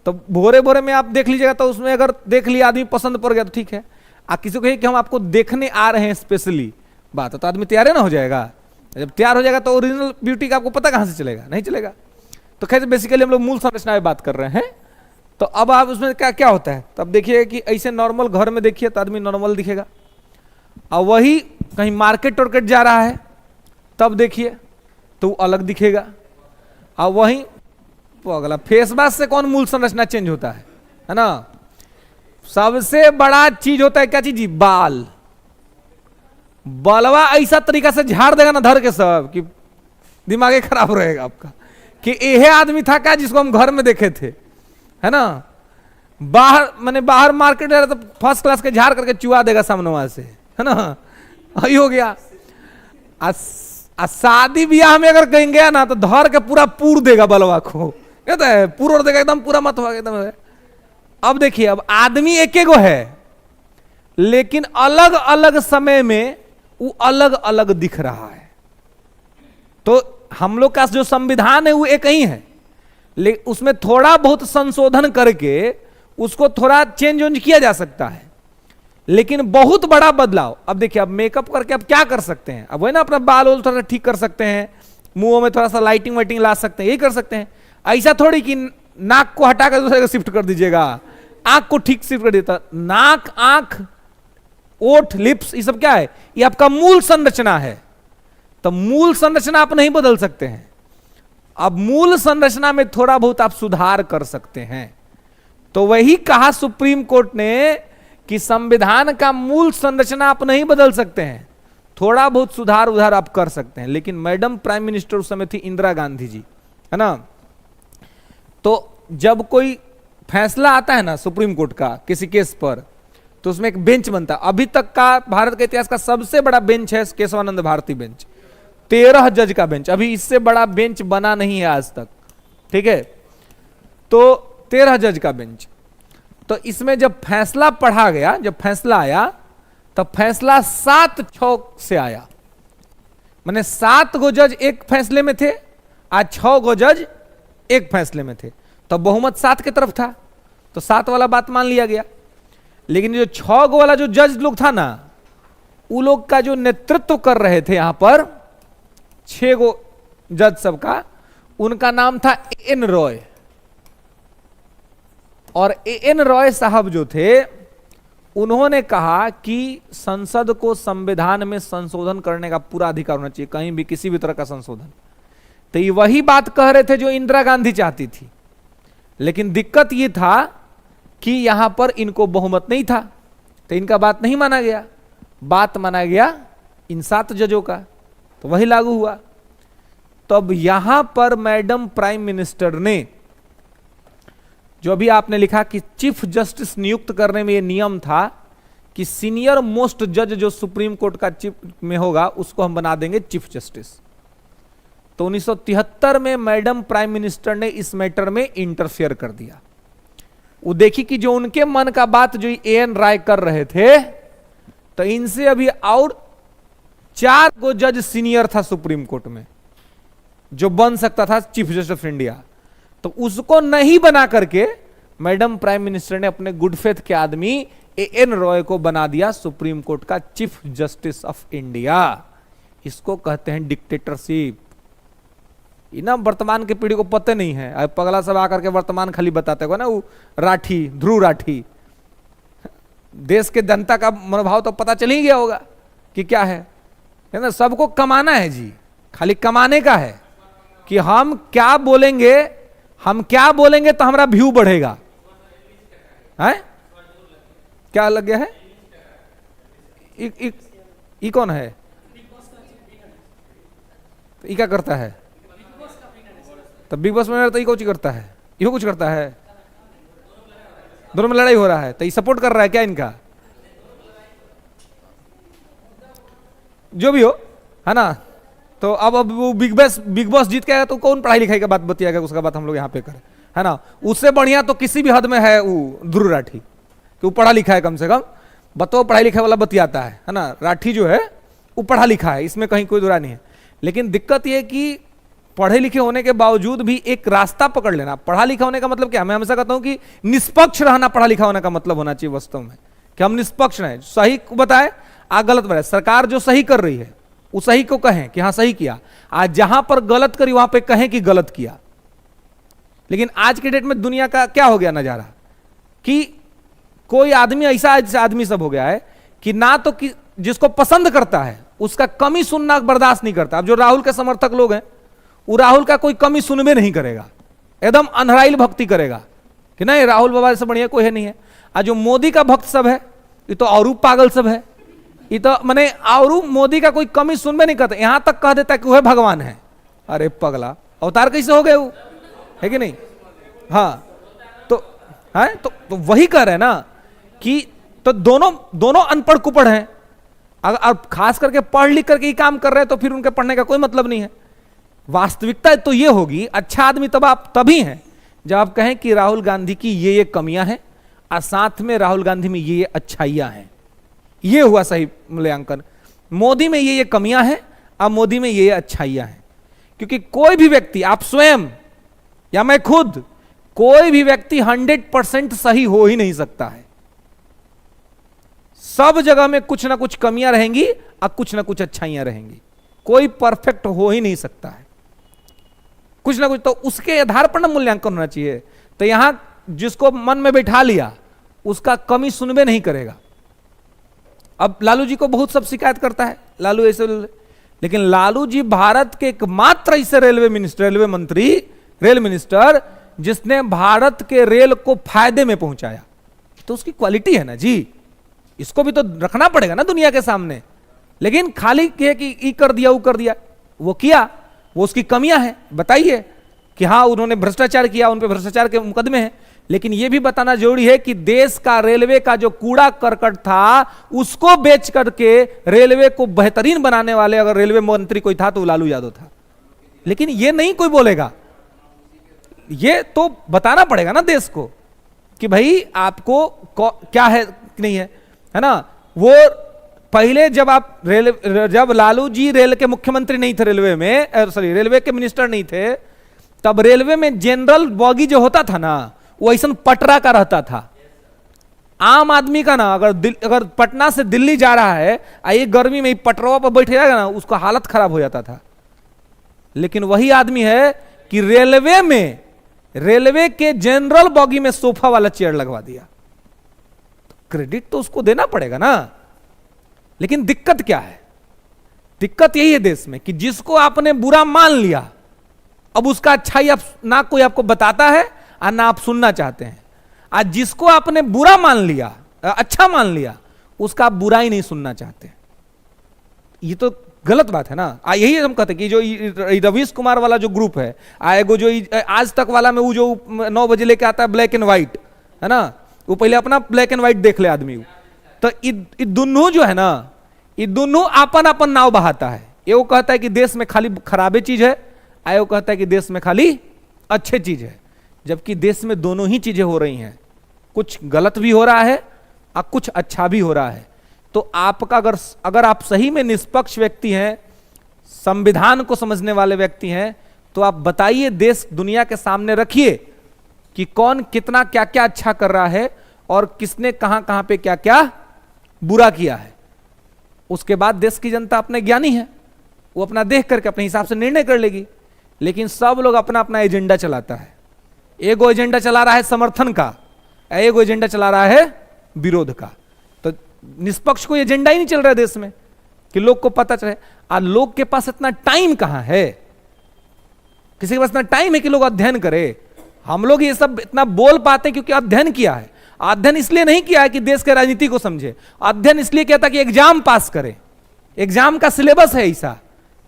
तो भोरे भोरे में आप देख लीजिएगा, तो उसमें अगर देख लिया आदमी पसंद पड़ गया तो ठीक है। किसी को कहे कि हम आपको देखने आ रहे हैं स्पेशली, बात है तो आदमी तैयार ना हो जाएगा। जब तैयार हो जाएगा तो ओरिजिनल ब्यूटी का आपको पता कहां से चलेगा, नहीं चलेगा। तो खैर बेसिकली हम लोग मूल संरचना में बात कर रहे हैं। तो अब आप उसमें क्या क्या होता है, तो अब देखिए कि ऐसे नॉर्मल घर में देखिए तो आदमी नॉर्मल दिखेगा, और वही कहीं मार्केट वार्केट जा रहा है तब देखिए तो अलग दिखेगा। और वहीं अगला फेस वॉश से कौन मूल संरचना चेंज होता है ना। सबसे बड़ा चीज होता है क्या चीज, बाल। बालवा ऐसा तरीका से झाड़ देगा ना धर के सब कि दिमाग खराब रहेगा आपका, कि यह आदमी था क्या जिसको हम घर में देखे थे, है ना। बाहर मैंने बाहर मार्केट जा रहा तो फर्स्ट क्लास के झाड़ करके चुआ देगा सामने वहां से, है ना, यही हो गया। शादी ब्याह में अगर कहीं गया ना तो धर के पूरा पूर देगा बलवा को, कहता है पूरा देगा एकदम, पूरा मत होगा एकदम है। अब देखिए अब आदमी एक गो है, लेकिन अलग अलग समय में वो अलग अलग दिख रहा है। तो हम लोग का जो संविधान है वो एक ही है, लेकिन उसमें थोड़ा बहुत संशोधन करके उसको थोड़ा चेंज वेंज किया जा सकता है, लेकिन बहुत बड़ा बदलाव। अब देखिए अब मेकअप करके अब क्या कर सकते हैं, अब वही ना अपना बाल वाल थोड़ा ठीक कर सकते हैं, मुंह में थोड़ा सा लाइटिंग वाइटिंग ला सकते हैं, यही कर सकते हैं। ऐसा थोड़ी कि नाक को हटाकर दूसरे को शिफ्ट कर दीजिएगा, आंख को ठीक शिफ्ट कर देता। नाक, आंख, ओठ, लिप्स, ये सब क्या है, ये आपका मूल संरचना है। तो मूल संरचना आप नहीं बदल सकते हैं, अब मूल संरचना में थोड़ा बहुत आप सुधार कर सकते हैं। तो वही कहा सुप्रीम कोर्ट ने कि संविधान का मूल संरचना आप नहीं बदल सकते हैं, थोड़ा बहुत सुधार उधार आप कर सकते हैं। लेकिन मैडम प्राइम मिनिस्टर उस समय थी इंदिरा गांधी जी, है ना। तो जब कोई फैसला आता है ना सुप्रीम कोर्ट का किसी केस पर, तो उसमें एक बेंच बनता है। अभी तक का भारत के इतिहास का सबसे बड़ा बेंच है केशवानंद भारती बेंच, 13 जज का बेंच, अभी इससे बड़ा बेंच बना नहीं है आज तक, ठीक है। तो 13 जज का बेंच, तो इसमें जब फैसला पढ़ा गया, जब फैसला आया, तब फैसला 7-6 से आया। माने 7 गो जज एक फैसले में थे, आज 6 गो जज एक फैसले में थे, तो बहुमत 7 की तरफ था, तो 7 वाला बात मान लिया गया। लेकिन जो 6 गो वाला जो जज लोग था ना, वो लोग का जो नेतृत्व कर रहे थे यहां पर 6 गो जज सबका, उनका नाम था एन रॉय। और एन रॉय साहब जो थे, उन्होंने कहा कि संसद को संविधान में संशोधन करने का पूरा अधिकार होना चाहिए, कहीं भी किसी भी तरह का संशोधन। तो ये वही बात कह रहे थे जो इंदिरा गांधी चाहती थी, लेकिन दिक्कत ये था कि यहां पर इनको बहुमत नहीं था, तो इनका बात नहीं माना गया। बात माना गया इन 7 जजों का, तो वही लागू हुआ। तो अब यहां पर मैडम प्राइम मिनिस्टर ने, जो अभी आपने लिखा कि चीफ जस्टिस नियुक्त करने में यह नियम था कि सीनियर मोस्ट जज जो सुप्रीम कोर्ट का चीफ में होगा उसको हम बना देंगे चीफ जस्टिस। तो 1973 में मैडम प्राइम मिनिस्टर ने इस मैटर में इंटरफेयर कर दिया। वो देखी कि जो उनके मन का बात जो एएन राय कर रहे थे, तो इनसे अभी और 4 गो जज सीनियर था सुप्रीम कोर्ट में जो बन सकता था चीफ जस्टिस ऑफ इंडिया, तो उसको नहीं बना करके मैडम प्राइम मिनिस्टर ने अपने गुड फेथ के आदमी एएन रॉय को बना दिया सुप्रीम कोर्ट का चीफ जस्टिस ऑफ इंडिया। इसको कहते हैं डिक्टेटरशिप। ना वर्तमान की पीढ़ी को पता नहीं है, अब पगला सब आकर के वर्तमान खाली बताते हो ना, वो राठी, ध्रुव राठी। देश के जनता का मनोभाव तो पता चल ही गया होगा कि क्या है ना, सबको कमाना है जी, खाली कमाने का है कि हम क्या बोलेंगे, हम क्या बोलेंगे तो हमारा व्यू बढ़ेगा। है क्या लग गया है? ई कौन है? तो ई क्या करता है? तब बिग बॉस में तो ये कुछ करता है, ये कुछ करता है, दोनों में लड़ाई हो रहा है, तो ये सपोर्ट कर रहा है क्या इनका? जो भी हो, है ना। तो अब वो बिग बॉस जीत के आएगा तो कौन पढ़ाई लिखाई का बात बतियाएगा, उसका बात हम लोग यहाँ पे करें, है ना। उससे बढ़िया तो किसी भी हद में है वो ध्रुव राठी, कि वो पढ़ा लिखा है, कम से कम बताओ पढ़ाई लिखा वाला बतियाता है ना। राठी जो है वो पढ़ा लिखा है, इसमें कहीं कोई दुरा नहीं है। लेकिन दिक्कत ये कि पढ़े लिखे होने के बावजूद भी एक रास्ता पकड़ लेना। पढ़ा लिखा होने का मतलब क्या? मैं हमेशा कहता हूं कि निष्पक्ष रहना पढ़ा लिखा होने का मतलब होना चाहिए वास्तव में, कि हम निष्पक्ष रहें, सही बताए आ गलत बताए। सरकार जो सही कर रही है वो सही को कहें कि हाँ सही किया, आज जहां पर गलत करी वहां पे कहें कि गलत किया। लेकिन आज के डेट में दुनिया का क्या हो गया नजारा कि कोई आदमी ऐसा आदमी सब हो गया है कि ना तो कि जिसको पसंद करता है उसका कमी सुनना बर्दाश्त नहीं करता। अब जो राहुल के समर्थक लोग हैं, वो राहुल का कोई कमी सुनबे नहीं करेगा, एकदम अनहराइल भक्ति करेगा कि नहीं राहुल बाबा से बढ़िया कोई है नहीं है। आज जो मोदी का भक्त सब है ये तो और पागल सब है, ये तो मैंने और मोदी का कोई कमी सुनबे नहीं करता, यहां तक कह देता कि वह भगवान है। अरे पगला, अवतार कैसे हो गए वो, है कि नहीं? हाँ तो है तो वही कह रहे ना कि तो दोनों अनपढ़ कुपढ़ हैं। अगर खास करके पढ़ लिख करके ये काम कर रहे हैं तो फिर उनके पढ़ने का कोई मतलब नहीं है। वास्तविकता तो ये होगी, अच्छा आदमी तब आप तभी हैं जब आप कहें कि राहुल गांधी की ये कमियां हैं और साथ में राहुल गांधी में ये अच्छाइयां हैं। ये हुआ सही मूल्यांकन। मोदी में ये कमियां हैं और मोदी में ये अच्छाइयां हैं। क्योंकि कोई भी व्यक्ति, आप स्वयं या मैं खुद, कोई भी व्यक्ति 100% सही हो ही नहीं सकता है। सब जगह में कुछ ना कुछ कमियां रहेंगी और कुछ ना कुछ अच्छाइयां रहेंगी। कोई परफेक्ट हो ही नहीं सकता है, कुछ ना कुछ तो उसके आधार पर ना मूल्यांकन होना चाहिए। तो यहां जिसको मन में बैठा लिया उसका कमी सुनबे नहीं करेगा। अब लालू जी को बहुत सब शिकायत करता है, लालू ऐसे, लेकिन लालू जी भारत के एकमात्र ऐसे रेल मिनिस्टर जिसने भारत के रेल को फायदे में पहुंचाया। तो उसकी क्वालिटी है ना जी, इसको भी तो रखना पड़ेगा ना दुनिया के सामने। लेकिन खाली कहे कि ई कर दिया वो कर दिया, वो किया, वो उसकी कमियां हैं, बताइए कि हाँ उन्होंने भ्रष्टाचार किया, उन पे भ्रष्टाचार के मुकदमे हैं। लेकिन यह भी बताना जरूरी है कि देश का रेलवे का जो कूड़ा करकट था उसको बेच करके रेलवे को बेहतरीन बनाने वाले अगर रेलवे मंत्री कोई था तो वो लालू यादव था। लेकिन ये नहीं कोई बोलेगा, ये तो बताना पड़ेगा ना देश को कि भाई आपको क्या है नहीं है ना। वो पहले जब लालू जी रेल के मुख्यमंत्री नहीं थे, रेलवे के मिनिस्टर नहीं थे, तब रेलवे में जनरल बॉगी जो होता था ना वो ऐसा पटरा का रहता था। आम आदमी का ना अगर पटना से दिल्ली जा रहा है, ये गर्मी में पटरवा पर बैठ जाएगा ना, उसका हालत खराब हो जाता था। लेकिन वही आदमी है कि रेलवे के जनरल बॉगी में सोफा वाला चेयर लगवा दिया। क्रेडिट तो उसको देना पड़ेगा ना। लेकिन दिक्कत क्या है? दिक्कत यही है देश में कि जिसको आपने बुरा मान लिया, अब उसका अच्छाई आप ना कोई आपको बताता है और ना आप सुनना चाहते हैं। आज जिसको आपने बुरा मान लिया, अच्छा मान लिया, उसका आप बुराई नहीं सुनना चाहते। ये तो गलत बात है ना। यही हम कहते कि जो रवीश कुमार वाला जो ग्रुप है, आएगो जो आज तक वाला में वो जो 9 बजे लेके आता है ब्लैक एंड व्हाइट, है ना, वो पहले अपना ब्लैक एंड व्हाइट देख ले आदमी। तो ये दोनों जो है ना, ये दोनों आपन आपन नाव बहाता है। ये वो कहता है कि देश में खाली खराबे चीज है, वो कहता है कि देश में खाली अच्छे चीज है, जबकि देश में दोनों ही चीजें हो रही हैं। कुछ गलत भी हो रहा है और कुछ अच्छा भी हो रहा है। तो आपका अगर आप सही में निष्पक्ष व्यक्ति हैं, संविधान को समझने वाले व्यक्ति हैं, तो आप बताइए, देश दुनिया के सामने रखिए कि कौन कितना क्या क्या अच्छा कर रहा है और किसने कहां कहां पे क्या क्या बुरा किया है। उसके बाद देश की जनता अपने ज्ञानी है, वो अपना देख करके अपने हिसाब से निर्णय कर लेगी। लेकिन सब लोग अपना अपना एजेंडा चलाता है। एगो एजेंडा चला रहा है समर्थन का, एगो एजेंडा चला रहा है विरोध का। तो निष्पक्ष कोई एजेंडा ही नहीं चल रहा है देश में कि लोग को पता चले। और लोग के पास इतना टाइम कहां है? किसी के पास इतना टाइम है कि लोग अध्ययन करे? हम लोग ये सब इतना बोल पाते हैं क्योंकि अध्ययन किया है। अध्ययन इसलिए नहीं किया है कि देश के राजनीति को समझे, अध्ययन इसलिए किया था कि एग्जाम पास करे। एग्जाम का सिलेबस है ऐसा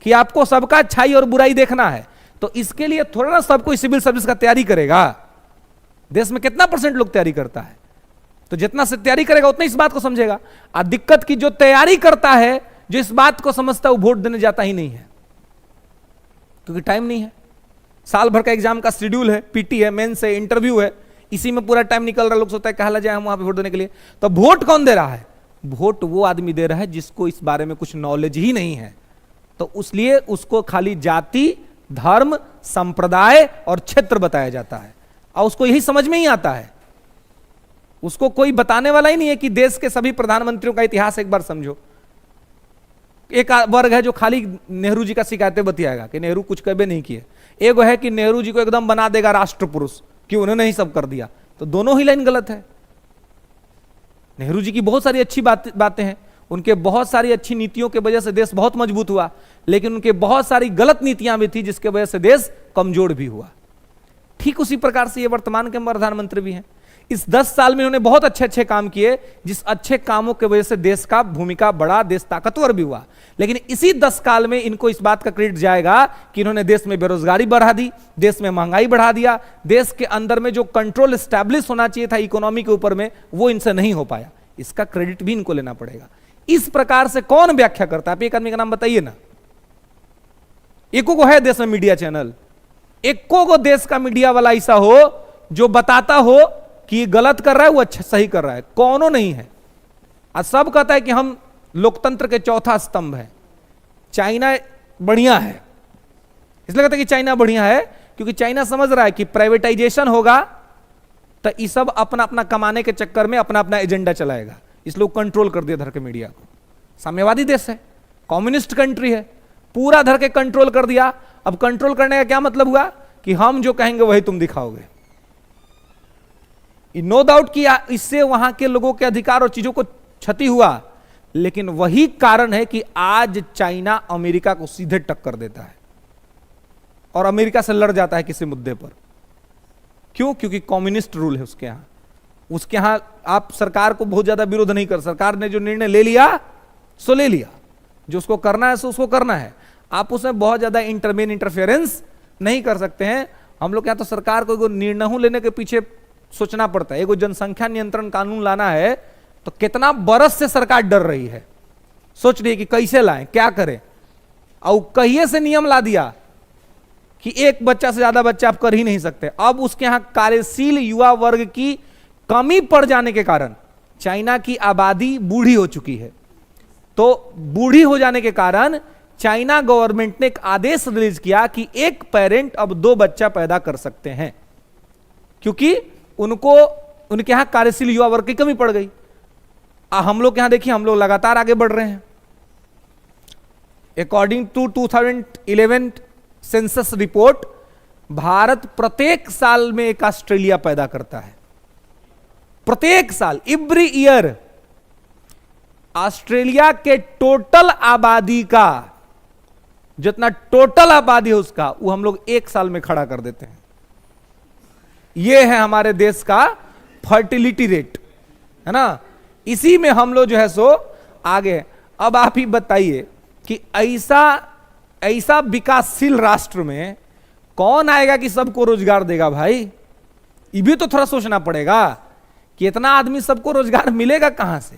कि आपको सबका अच्छाई और बुराई देखना है। तो इसके लिए थोड़ा ना सब कोई सिविल सर्विस का तैयारी करेगा। देश में कितना % लोग तैयारी करता है? तो जितना से तैयारी करेगा उतना इस बात को समझेगा। और दिक्कत की जो तैयारी करता है, जो इस बात को समझता है, वो वोट देने जाता ही नहीं है, क्योंकि टाइम नहीं है। साल भर का एग्जाम का शेड्यूल है, पीटी है, मेंस है, इंटरव्यू है, इसी में पूरा टाइम निकल रहा है। लोग सोचता है कहा जाए हम वहां पे वोट देने के लिए। तो वोट कौन दे रहा है? वोट वो आदमी दे रहा है जिसको इस बारे में कुछ नॉलेज ही नहीं है। तो इसलिए उसको खाली जाति, धर्म, संप्रदाय और क्षेत्र बताया जाता है, और उसको यही समझ में ही आता है। उसको कोई बताने वाला ही नहीं है कि देश के सभी प्रधानमंत्रियों का इतिहास एक बार समझो। एक वर्ग है जो खाली नेहरू जी का शिकायतें बतियाएगा कि नेहरू कुछ कभी नहीं किए। एक है कि नेहरू जी को एकदम बना देगा राष्ट्र पुरुष कि उन्होंने ही सब कर दिया। तो दोनों ही लाइन गलत है। नेहरू जी की बहुत सारी अच्छी बातें हैं, उनके बहुत सारी अच्छी नीतियों की वजह से देश बहुत मजबूत हुआ, लेकिन उनके बहुत सारी गलत नीतियां भी थी जिसके वजह से देश कमजोर भी हुआ। ठीक उसी प्रकार से ये वर्तमान के प्रधानमंत्री भी हैं। इस 10 साल में उन्होंने बहुत अच्छे अच्छे काम किए, जिस अच्छे कामों की वजह से देश का भूमिका बढ़ा, देश ताकतवर भी हुआ। लेकिन इसी 10 साल में इनको इस बात का क्रेडिट जाएगा कि इन्होंने देश में बेरोजगारी बढ़ा दी, देश में महंगाई बढ़ा दिया, देश के अंदर में जो कंट्रोल एस्टैब्लिश होना चाहिए था इकोनॉमी के ऊपर में, वो इनसे नहीं हो पाया। इसका क्रेडिट भी इनको लेना पड़ेगा। इस प्रकार से कौन व्याख्या करता है? आप एक आदमी का नाम बताइए ना। एको को है देश में मीडिया चैनल? एको को देश का मीडिया वाला ऐसा हो जो बताता हो कि गलत कर रहा है वो अच्छा सही कर रहा है? कौनो नहीं है। आज सब कहता है कि हम लोकतंत्र के चौथा स्तंभ है। चाइना बढ़िया है, इसलिए कहते हैं कि चाइना बढ़िया है क्योंकि चाइना समझ रहा है कि प्राइवेटाइजेशन होगा तो ये सब अपना अपना कमाने के चक्कर में अपना अपना एजेंडा चलाएगा, इसलिए कंट्रोल कर दिया धर के मीडिया को। साम्यवादी देश है, कम्युनिस्ट कंट्री है, पूरा धर के कंट्रोल कर दिया। अब कंट्रोल करने का क्या मतलब हुआ कि हम जो कहेंगे वही तुम दिखाओगे। नो डाउट कि इससे वहां के लोगों के अधिकार और चीजों को क्षति हुआ, लेकिन वही कारण है कि आज चाइना अमेरिका को सीधे टक्कर देता है और अमेरिका से लड़ जाता है किसी मुद्दे पर। क्यों? क्योंकि कम्युनिस्ट रूल है उसके यहां। उसके यहां आप सरकार को बहुत ज्यादा विरोध नहीं कर, सरकार ने जो निर्णय ले लिया सो ले लिया, जो उसको करना है सो उसको करना है। आप उसमें बहुत ज्यादा इंटरफेरेंस नहीं कर सकते हैं। हम लोग यहां तो सरकार को निर्णय लेने के पीछे सोचना पड़ता है। एगो जनसंख्या नियंत्रण कानून लाना है तो कितना बरस से सरकार डर रही है, सोच रही है कि कैसे लाएं, क्या करें, और कहिए से नियम ला दिया कि एक बच्चा से ज्यादा बच्चा आप कर ही नहीं सकते। अब उसके यहां कार्यशील युवा वर्ग की कमी पड़ जाने के कारण चाइना की आबादी बूढ़ी हो चुकी है। तो बूढ़ी हो जाने के कारण चाइना गवर्नमेंट ने एक आदेश रिलीज किया कि एक पेरेंट अब 2 बच्चा पैदा कर सकते हैं, क्योंकि उनको उनके यहां कार्यशील युवा वर्ग की कमी पड़ गई। हम लोग के यहां देखिए, हम लोग लगातार आगे बढ़ रहे हैं। According to 2011 census report, Bharat प्रत्येक साल में एक ऑस्ट्रेलिया पैदा करता है। प्रत्येक साल, एवरी ईयर, ऑस्ट्रेलिया के टोटल आबादी का, जितना टोटल आबादी है उसका, वो हम लोग एक साल में खड़ा कर देते हैं। यह है हमारे देश का फर्टिलिटी रेट, है ना। इसी में हम लोग जो है सो आगे। अब आप ही बताइए कि ऐसा विकासशील राष्ट्र में कौन आएगा कि सबको रोजगार देगा भाई? ये भी तो थोड़ा सोचना पड़ेगा कि इतना आदमी सबको रोजगार मिलेगा कहां से,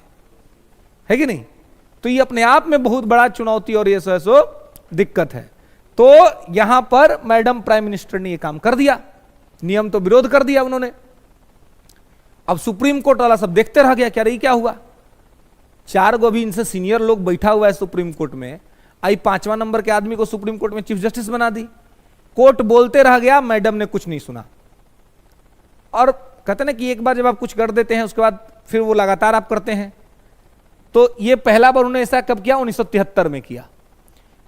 है कि नहीं? तो ये अपने आप में बहुत बड़ा चुनौती और ये सो दिक्कत है। तो यहां पर मैडम प्राइम मिनिस्टर ने ये काम कर दिया, नियम तो विरोध कर दिया उन्होंने। अब सुप्रीम कोर्ट वाला सब देखते रह गया, क्या रही क्या हुआ। 4 गो भी इनसे सीनियर लोग बैठा हुआ है सुप्रीम कोर्ट में, आई 5वां नंबर के आदमी को सुप्रीम कोर्ट में चीफ जस्टिस बना दी। कोर्ट बोलते रह गया, मैडम ने कुछ नहीं सुना। और कहते ना कि एक बार जब आप कुछ कर देते हैं उसके बाद फिर वो लगातार आप करते हैं। तो ये पहला बार उन्होंने ऐसा कब किया? 1973 में किया।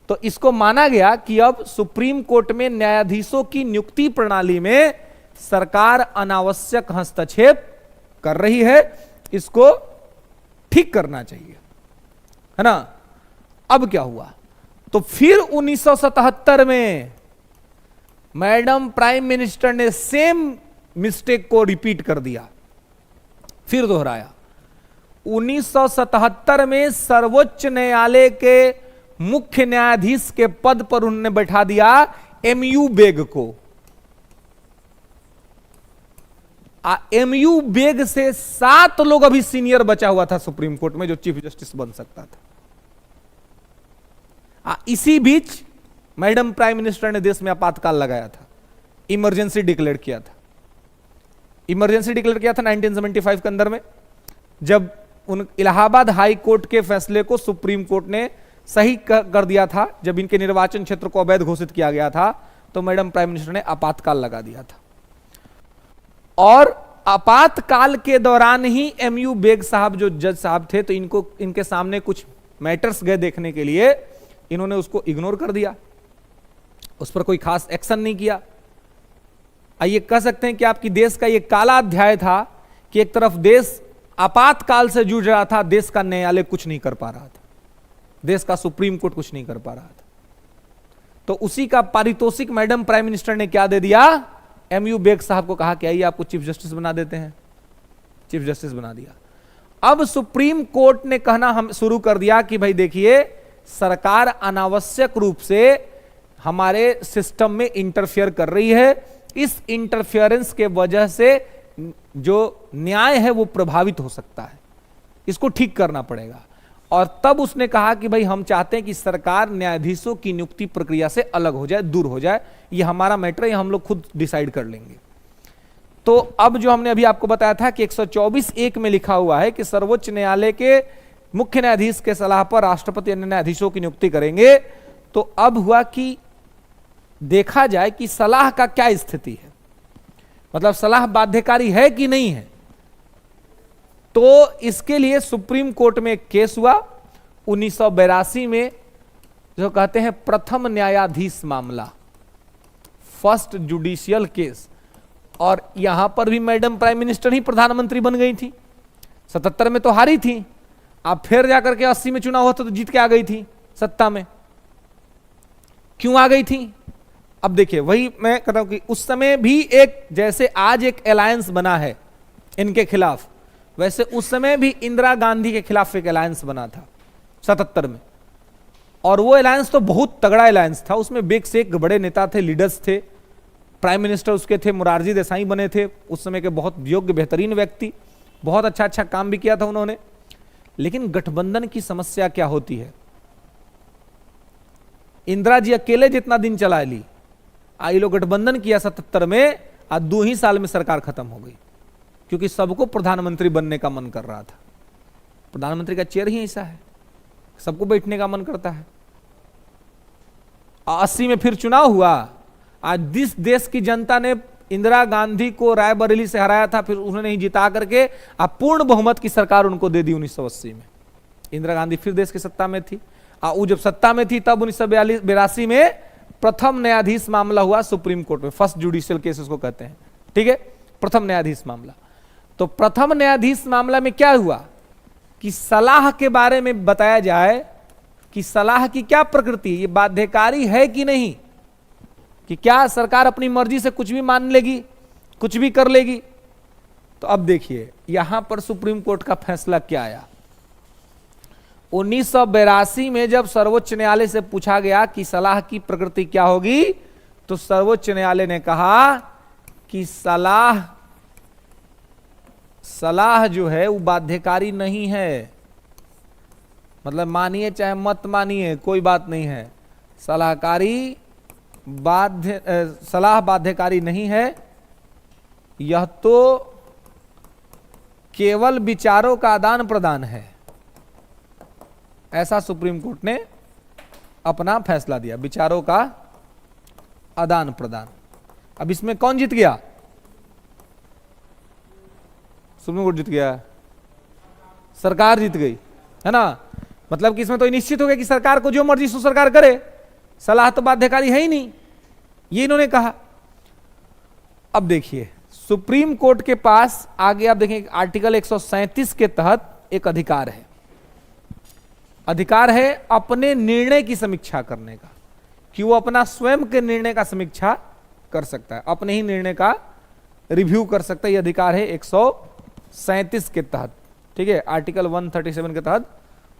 तो इसको माना गया कि अब सुप्रीम कोर्ट में न्यायाधीशों की नियुक्ति प्रणाली में सरकार अनावश्यक हस्तक्षेप कर रही है, इसको ठीक करना चाहिए, है ना। अब क्या हुआ? तो फिर 1977 में मैडम प्राइम मिनिस्टर ने सेम मिस्टेक को रिपीट कर दिया, फिर दोहराया। 1977 में सर्वोच्च न्यायालय के मुख्य न्यायाधीश के पद पर उन्होंने बैठा दिया एमयू बेग को। एमयू बेग से 7 लोग अभी सीनियर बचा हुआ था सुप्रीम कोर्ट में जो चीफ जस्टिस बन सकता था। इसी बीच मैडम प्राइम मिनिस्टर ने देश में आपातकाल लगाया था, इमरजेंसी डिक्लेयर किया था। इमरजेंसी डिक्लेयर किया था 1975 के अंदर में, जब उन इलाहाबाद हाई कोर्ट के फैसले को सुप्रीम कोर्ट ने सही कर दिया था। जब इनके निर्वाचन क्षेत्र को अवैध घोषित किया गया था तो मैडम प्राइम मिनिस्टर ने आपातकाल लगा दिया था। और आपातकाल के दौरान ही एमयू बेग साहब जो जज साहब थे, तो इनके सामने कुछ मैटर्स गए देखने के लिए, इन्होंने उसको इग्नोर कर दिया, उस पर कोई खास एक्शन नहीं किया। आइए कह सकते हैं कि आपकी देश का यह काला अध्याय था कि एक तरफ देश आपातकाल से जूझ रहा था, देश का न्यायालय कुछ नहीं कर पा रहा था, देश का सुप्रीम कोर्ट कुछ नहीं कर पा रहा था। तो उसी का पारितोषिक मैडम प्राइम मिनिस्टर ने क्या दे दिया? एमयू बेग साहब को कहा कि आइए आपको चीफ जस्टिस बना देते हैं। चीफ जस्टिस बना दिया। अब सुप्रीम कोर्ट ने कहना हम शुरू कर दिया कि भाई देखिए, सरकार अनावश्यक रूप से हमारे सिस्टम में इंटरफेयर कर रही है, इस इंटरफेरेंस के वजह से जो न्याय है वो प्रभावित हो सकता है, इसको ठीक करना पड़ेगा। और तब उसने कहा कि भाई हम चाहते हैं कि सरकार न्यायाधीशों की नियुक्ति प्रक्रिया से अलग हो जाए, दूर हो जाए, ये हमारा मैटर है, ये हम लोग खुद डिसाइड कर लेंगे। तो अब जो हमने अभी आपको बताया था कि 124(1) में लिखा हुआ है कि सर्वोच्च न्यायालय के मुख्य न्यायाधीश के सलाह पर राष्ट्रपति अन्य न्यायाधीशों की नियुक्ति करेंगे। तो अब हुआ कि देखा जाए कि सलाह का क्या स्थिति है, मतलब सलाह बाध्यकारी है कि नहीं है। तो इसके लिए सुप्रीम कोर्ट में एक केस हुआ 1982 में, जो कहते हैं प्रथम न्यायाधीश मामला, फर्स्ट जुडिशियल केस। और यहां पर भी मैडम प्राइम मिनिस्टर ही प्रधानमंत्री बन गई थी। 77 में तो हारी थी, अब फिर जाकर के 80 में चुनाव होता तो जीत के आ गई थी सत्ता में। क्यों आ गई थी? अब देखिए, वही मैं कहता हूं कि उस समय भी एक, जैसे आज एक अलायंस बना है इनके खिलाफ, वैसे उस समय भी इंदिरा गांधी के खिलाफ एक अलायंस बना था 77 में। और वो अलायंस तो बहुत तगड़ा अलायंस था, उसमें बेग से एक बड़े नेता थे, लीडर्स थे, प्राइम मिनिस्टर उसके थे मोरारजी देसाई बने थे, उस समय के बहुत योग्य बेहतरीन व्यक्ति, बहुत अच्छा अच्छा काम भी किया था उन्होंने। लेकिन गठबंधन की समस्या क्या होती है? इंदिरा जी अकेले जितना दिन चला ली, आई लोग गठबंधन किया 77 में, आज 2 ही साल में सरकार खत्म हो गई, क्योंकि सबको प्रधानमंत्री बनने का मन कर रहा था। प्रधानमंत्री का चेयर ही ऐसा है, सबको बैठने का मन करता है। 80 में फिर चुनाव हुआ, आज जिस देश की जनता ने इंदिरा गांधी को रायबरेली से हराया था, फिर उन्होंने ही जिता करके अब पूर्ण बहुमत की सरकार उनको दे दी 1980 में। इंदिरा गांधी फिर देश की सत्ता में थी, वो जब सत्ता में थी तब 1982 में प्रथम न्यायाधीश मामला हुआ सुप्रीम कोर्ट में, फर्स्ट जुडिशियल केस उसको कहते हैं, ठीक है, प्रथम न्यायाधीश मामला। तो प्रथम न्यायाधीश मामला में क्या हुआ कि सलाह के बारे में बताया जाए कि सलाह की क्या प्रकृति, ये बाध्यकारी है कि नहीं, कि क्या सरकार अपनी मर्जी से कुछ भी मान लेगी, कुछ भी कर लेगी। तो अब देखिए यहां पर सुप्रीम कोर्ट का फैसला क्या आया। 1982 में जब सर्वोच्च न्यायालय से पूछा गया कि सलाह की प्रकृति क्या होगी, तो सर्वोच्च न्यायालय ने कहा कि सलाह जो है वो बाध्यकारी नहीं है, मतलब मानिए चाहे मत मानिए कोई बात नहीं है, सलाह बाध्यकारी नहीं है, यह तो केवल विचारों का आदान प्रदान है। ऐसा सुप्रीम कोर्ट ने अपना फैसला दिया, विचारों का आदान प्रदान। अब इसमें कौन जीत गया? सुप्रीम कोर्ट जीत गया, सरकार जीत गई, है ना। मतलब कि इसमें तो निश्चित हो गया कि सरकार को जो मर्जी सो सरकार करे, सलाह तो बाध्यकारी है ही नहीं, ये इन्होंने कहा। अब देखिए सुप्रीम कोर्ट के पास आगे आप देखें आर्टिकल 137 के तहत एक अधिकार है अपने निर्णय की समीक्षा करने का, कि वो अपना स्वयं के निर्णय का समीक्षा कर सकता है, अपने ही निर्णय का रिव्यू कर सकता है। ये अधिकार है 137 के तहत, ठीक है, आर्टिकल 137 के तहत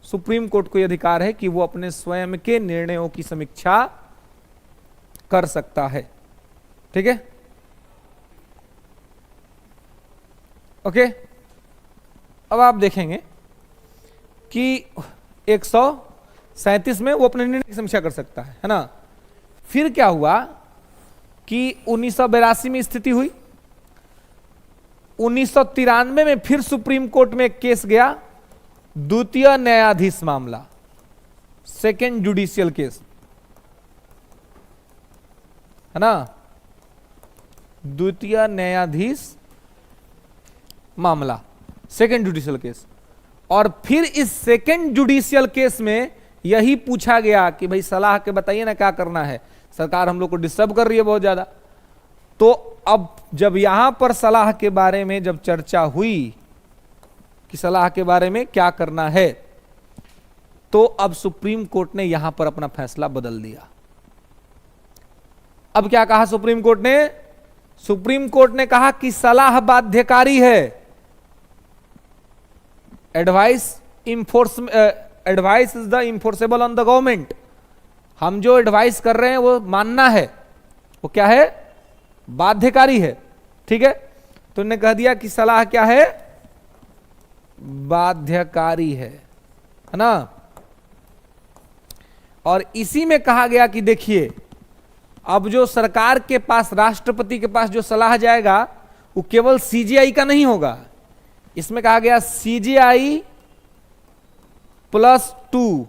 सुप्रीम कोर्ट को यह अधिकार है कि वो अपने स्वयं के निर्णयों की समीक्षा कर सकता है, ठीक है, ओके। अब आप देखेंगे कि 137 में वो अपने निर्णय की समीक्षा कर सकता है ना। फिर क्या हुआ कि 1982 में स्थिति हुई, 1993 में फिर सुप्रीम कोर्ट में एक केस गया, द्वितीय न्यायाधीश मामला, सेकेंड जुडिशियल केस, है ना, द्वितीय न्यायाधीश मामला, सेकेंड जुडिशियल केस। और फिर इस सेकेंड जुडिशियल केस में यही पूछा गया कि भाई सलाह के बताइए ना क्या करना है, सरकार हम लोग को डिस्टर्ब कर रही है बहुत ज्यादा। तो अब जब यहां पर सलाह के बारे में जब चर्चा हुई कि सलाह के बारे में क्या करना है, तो अब सुप्रीम कोर्ट ने यहां पर अपना फैसला बदल दिया। अब क्या कहा सुप्रीम कोर्ट ने? सुप्रीम कोर्ट ने कहा कि सलाह बाध्यकारी है, advice is the enforceable on the government. हम जो एडवाइस कर रहे हैं वो मानना है, वो क्या है? बाध्यकारी है, ठीक है। तो उन्होंने कह दिया कि सलाह क्या है? बाध्यकारी है ना। और इसी में कहा गया कि देखिए अब जो सरकार के पास, राष्ट्रपति के पास जो सलाह जाएगा वो केवल सीजीआई का नहीं होगा। इसमें कहा गया CGI +2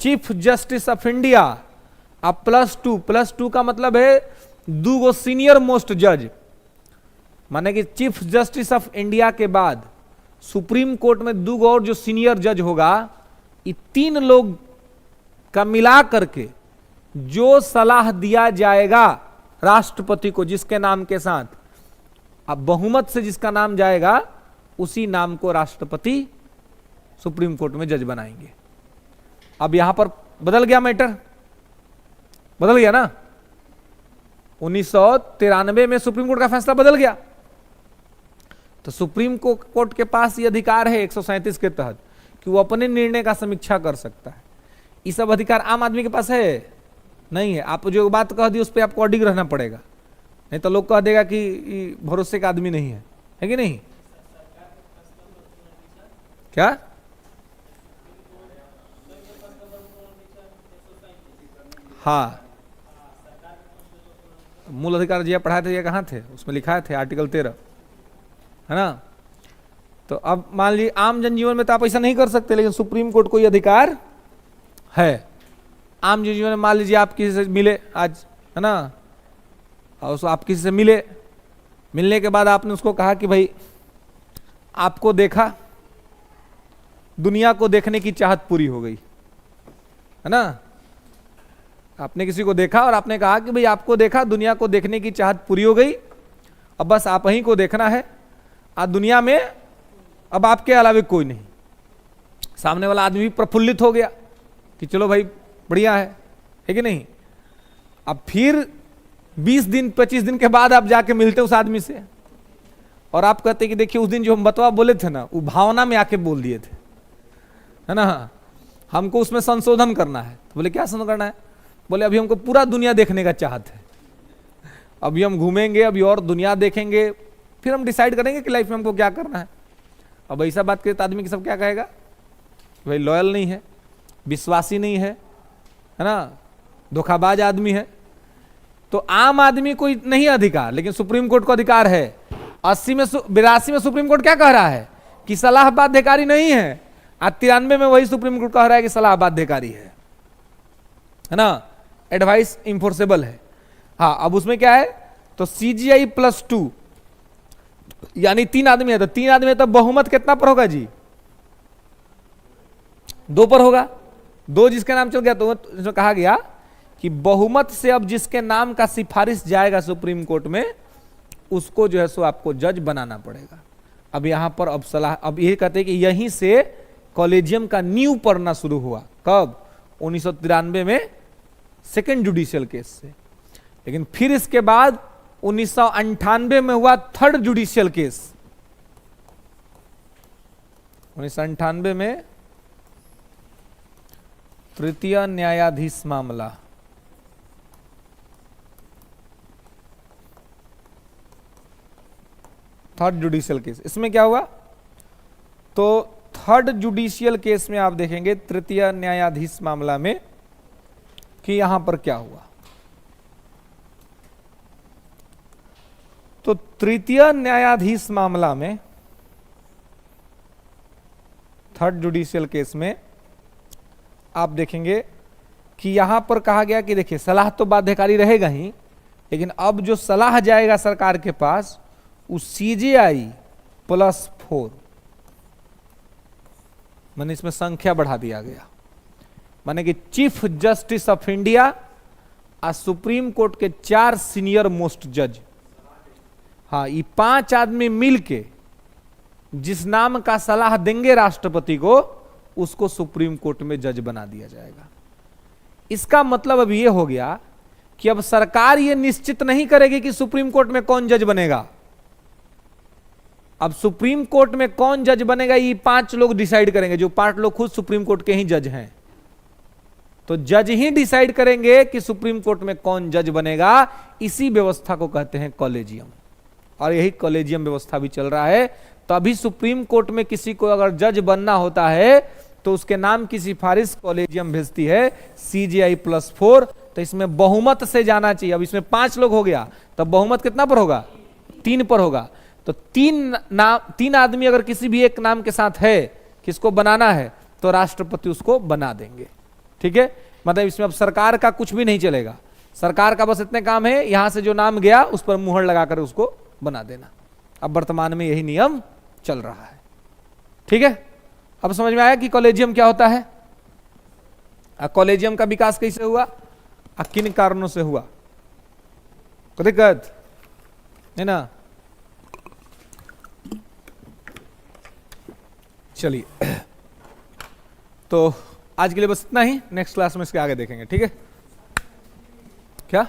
chief justice of India. अब +2 का मतलब है 2 सीनियर मोस्ट जज, माने कि चीफ जस्टिस ऑफ इंडिया के बाद सुप्रीम कोर्ट में 2 और जो सीनियर जज होगा, ये 3 लोग का मिला करके जो सलाह दिया जाएगा राष्ट्रपति को, जिसके नाम के साथ अब बहुमत से जिसका नाम जाएगा उसी नाम को राष्ट्रपति सुप्रीम कोर्ट में जज बनाएंगे। अब यहां पर बदल गया मैटर, बदल गया ना। 1993 में सुप्रीम कोर्ट का फैसला बदल गया, तो सुप्रीम कोर्ट के पास यह अधिकार है 137 के तहत कि वो अपने निर्णय का समीक्षा कर सकता है। ये सब अधिकार आम आदमी के पास है नहीं है। आप जो बात कह दी उस पर आपको अडिग रहना पड़ेगा, नहीं तो लोग कह देगा कि भरोसे का आदमी नहीं है कि नहीं? क्या हाँ, मूल अधिकार जी पढ़ाए थे, ये कहाँ थे? उसमें लिखा थे आर्टिकल 13, है ना। तो अब मान लीजिए आम जनजीवन में तो आप ऐसा नहीं कर सकते, लेकिन सुप्रीम कोर्ट को यह अधिकार है। आम जनजीवन में मान लीजिए आप किसी से मिले आज, है ना, और उसको आप किसी से मिले, मिलने के बाद आपने उसको कहा कि भाई आपको देखा, दुनिया को देखने की चाहत पूरी हो गई, है ना। आपने किसी को देखा और आपने कहा कि भाई आपको देखा, दुनिया को देखने की चाहत पूरी हो गई, अब बस आप ही को देखना है, आज दुनिया में अब आपके अलावे कोई नहीं। सामने वाला आदमी भी प्रफुल्लित हो गया कि चलो भाई बढ़िया है कि नहीं। अब फिर 20 दिन 25 दिन के बाद आप जाके मिलते उस आदमी से और आप कहते कि देखिए उस दिन जो हम बतवा बोले थे ना, वो भावना में आके बोल दिए थे, है ना, हमको उसमें संशोधन करना है। तो बोले क्या संशोधन करना है? बोले अभी हमको पूरा दुनिया देखने का चाहत है, अभी हम घूमेंगे, अभी और दुनिया देखेंगे, फिर हम डिसाइड करेंगे कि लाइफ में हमको क्या करना है। अब ऐसा बात करे तो आदमी की सब क्या कहेगा, भाई लॉयल नहीं है, विश्वासी नहीं है ना, धोखाबाज आदमी है। तो आम आदमी को नहीं अधिकार, लेकिन सुप्रीम कोर्ट को अधिकार है। 82 में सुप्रीम कोर्ट क्या कह रहा है कि सलाह बाध्यकारी नहीं है, आज 93 में वही सुप्रीम कोर्ट कह रहा है कि सलाह बाध्यकारी है ना, एडवाइस इंफोर्सेबल है। हाँ, अब उसमें क्या है, तो CGI +2 यानी 3 आदमी है, तो 3 आदमी है तो बहुमत कितना पर होगा जी? 2 पर होगा। 2 जिसके नाम चल गया तो इसमें कहा गया कि बहुमत से अब जिसके नाम का सिफारिश जाएगा सुप्रीम कोर्ट में, उसको जो है सो आपको जज बनाना पड़ेगा। अब यहां पर अब सलाह, अब ये कहते हैं कि यहीं से कॉलेजियम का नींव पड़ना शुरू हुआ। कब? 1993 में सेकेंड जुडिशियल केस से। लेकिन फिर इसके बाद 1998 में हुआ थर्ड जुडिशियल केस। 1998 में तृतीय न्यायाधीश मामला, थर्ड जुडिशियल केस। इसमें क्या हुआ, तो थर्ड जुडिशियल केस में आप देखेंगे तृतीय न्यायाधीश मामला में कि यहां पर क्या हुआ। तो तृतीय न्यायाधीश मामला में, थर्ड जुडिशियल केस में आप देखेंगे कि यहां पर कहा गया कि देखिए सलाह तो बाध्यकारी रहेगा ही, लेकिन अब जो सलाह जाएगा सरकार के पास उस CGI +4, माने इसमें संख्या बढ़ा दिया गया, माने कि चीफ जस्टिस ऑफ इंडिया और सुप्रीम कोर्ट के 4 सीनियर मोस्ट जज, हाँ, ये 5 आदमी मिलके जिस नाम का सलाह देंगे राष्ट्रपति को, उसको सुप्रीम कोर्ट में जज बना दिया जाएगा। इसका मतलब अब यह हो गया कि अब सरकार यह निश्चित नहीं करेगी कि सुप्रीम कोर्ट में कौन जज बनेगा। अब सुप्रीम कोर्ट में कौन जज बनेगा ये 5 लोग डिसाइड करेंगे, जो 5 लोग खुद सुप्रीम कोर्ट के ही जज हैं। तो जज ही डिसाइड करेंगे कि सुप्रीम कोर्ट में कौन जज बनेगा। इसी व्यवस्था को कहते हैं कॉलेजियम, और यही कॉलेजियम व्यवस्था भी चल रहा है। तो अभी सुप्रीम कोर्ट में किसी को अगर जज बनना होता है तो उसके नाम की सिफारिश कॉलेजियम भेजती है, CGI +4। तो इसमें बहुमत से जाना चाहिए। अब इसमें 5 लोग हो गया, तो बहुमत कितना पर होगा? 3 पर होगा। तो 3 आदमी अगर किसी भी एक नाम के साथ है, किसको बनाना है, तो राष्ट्रपति उसको बना देंगे। ठीक है, मतलब इसमें अब सरकार का कुछ भी नहीं चलेगा। सरकार का बस इतने काम है, यहां से जो नाम गया उस पर मुहर लगाकर उसको बना देना। अब वर्तमान में यही नियम चल रहा है। ठीक है, अब समझ में आया कि कॉलेजियम क्या होता है। कॉलेजियम का विकास कैसे हुआ, किन कारणों से हुआ, दिक्कत है ना। चलिए, तो आज के लिए बस इतना ही। नेक्स्ट क्लास में इसके आगे देखेंगे। ठीक है, क्या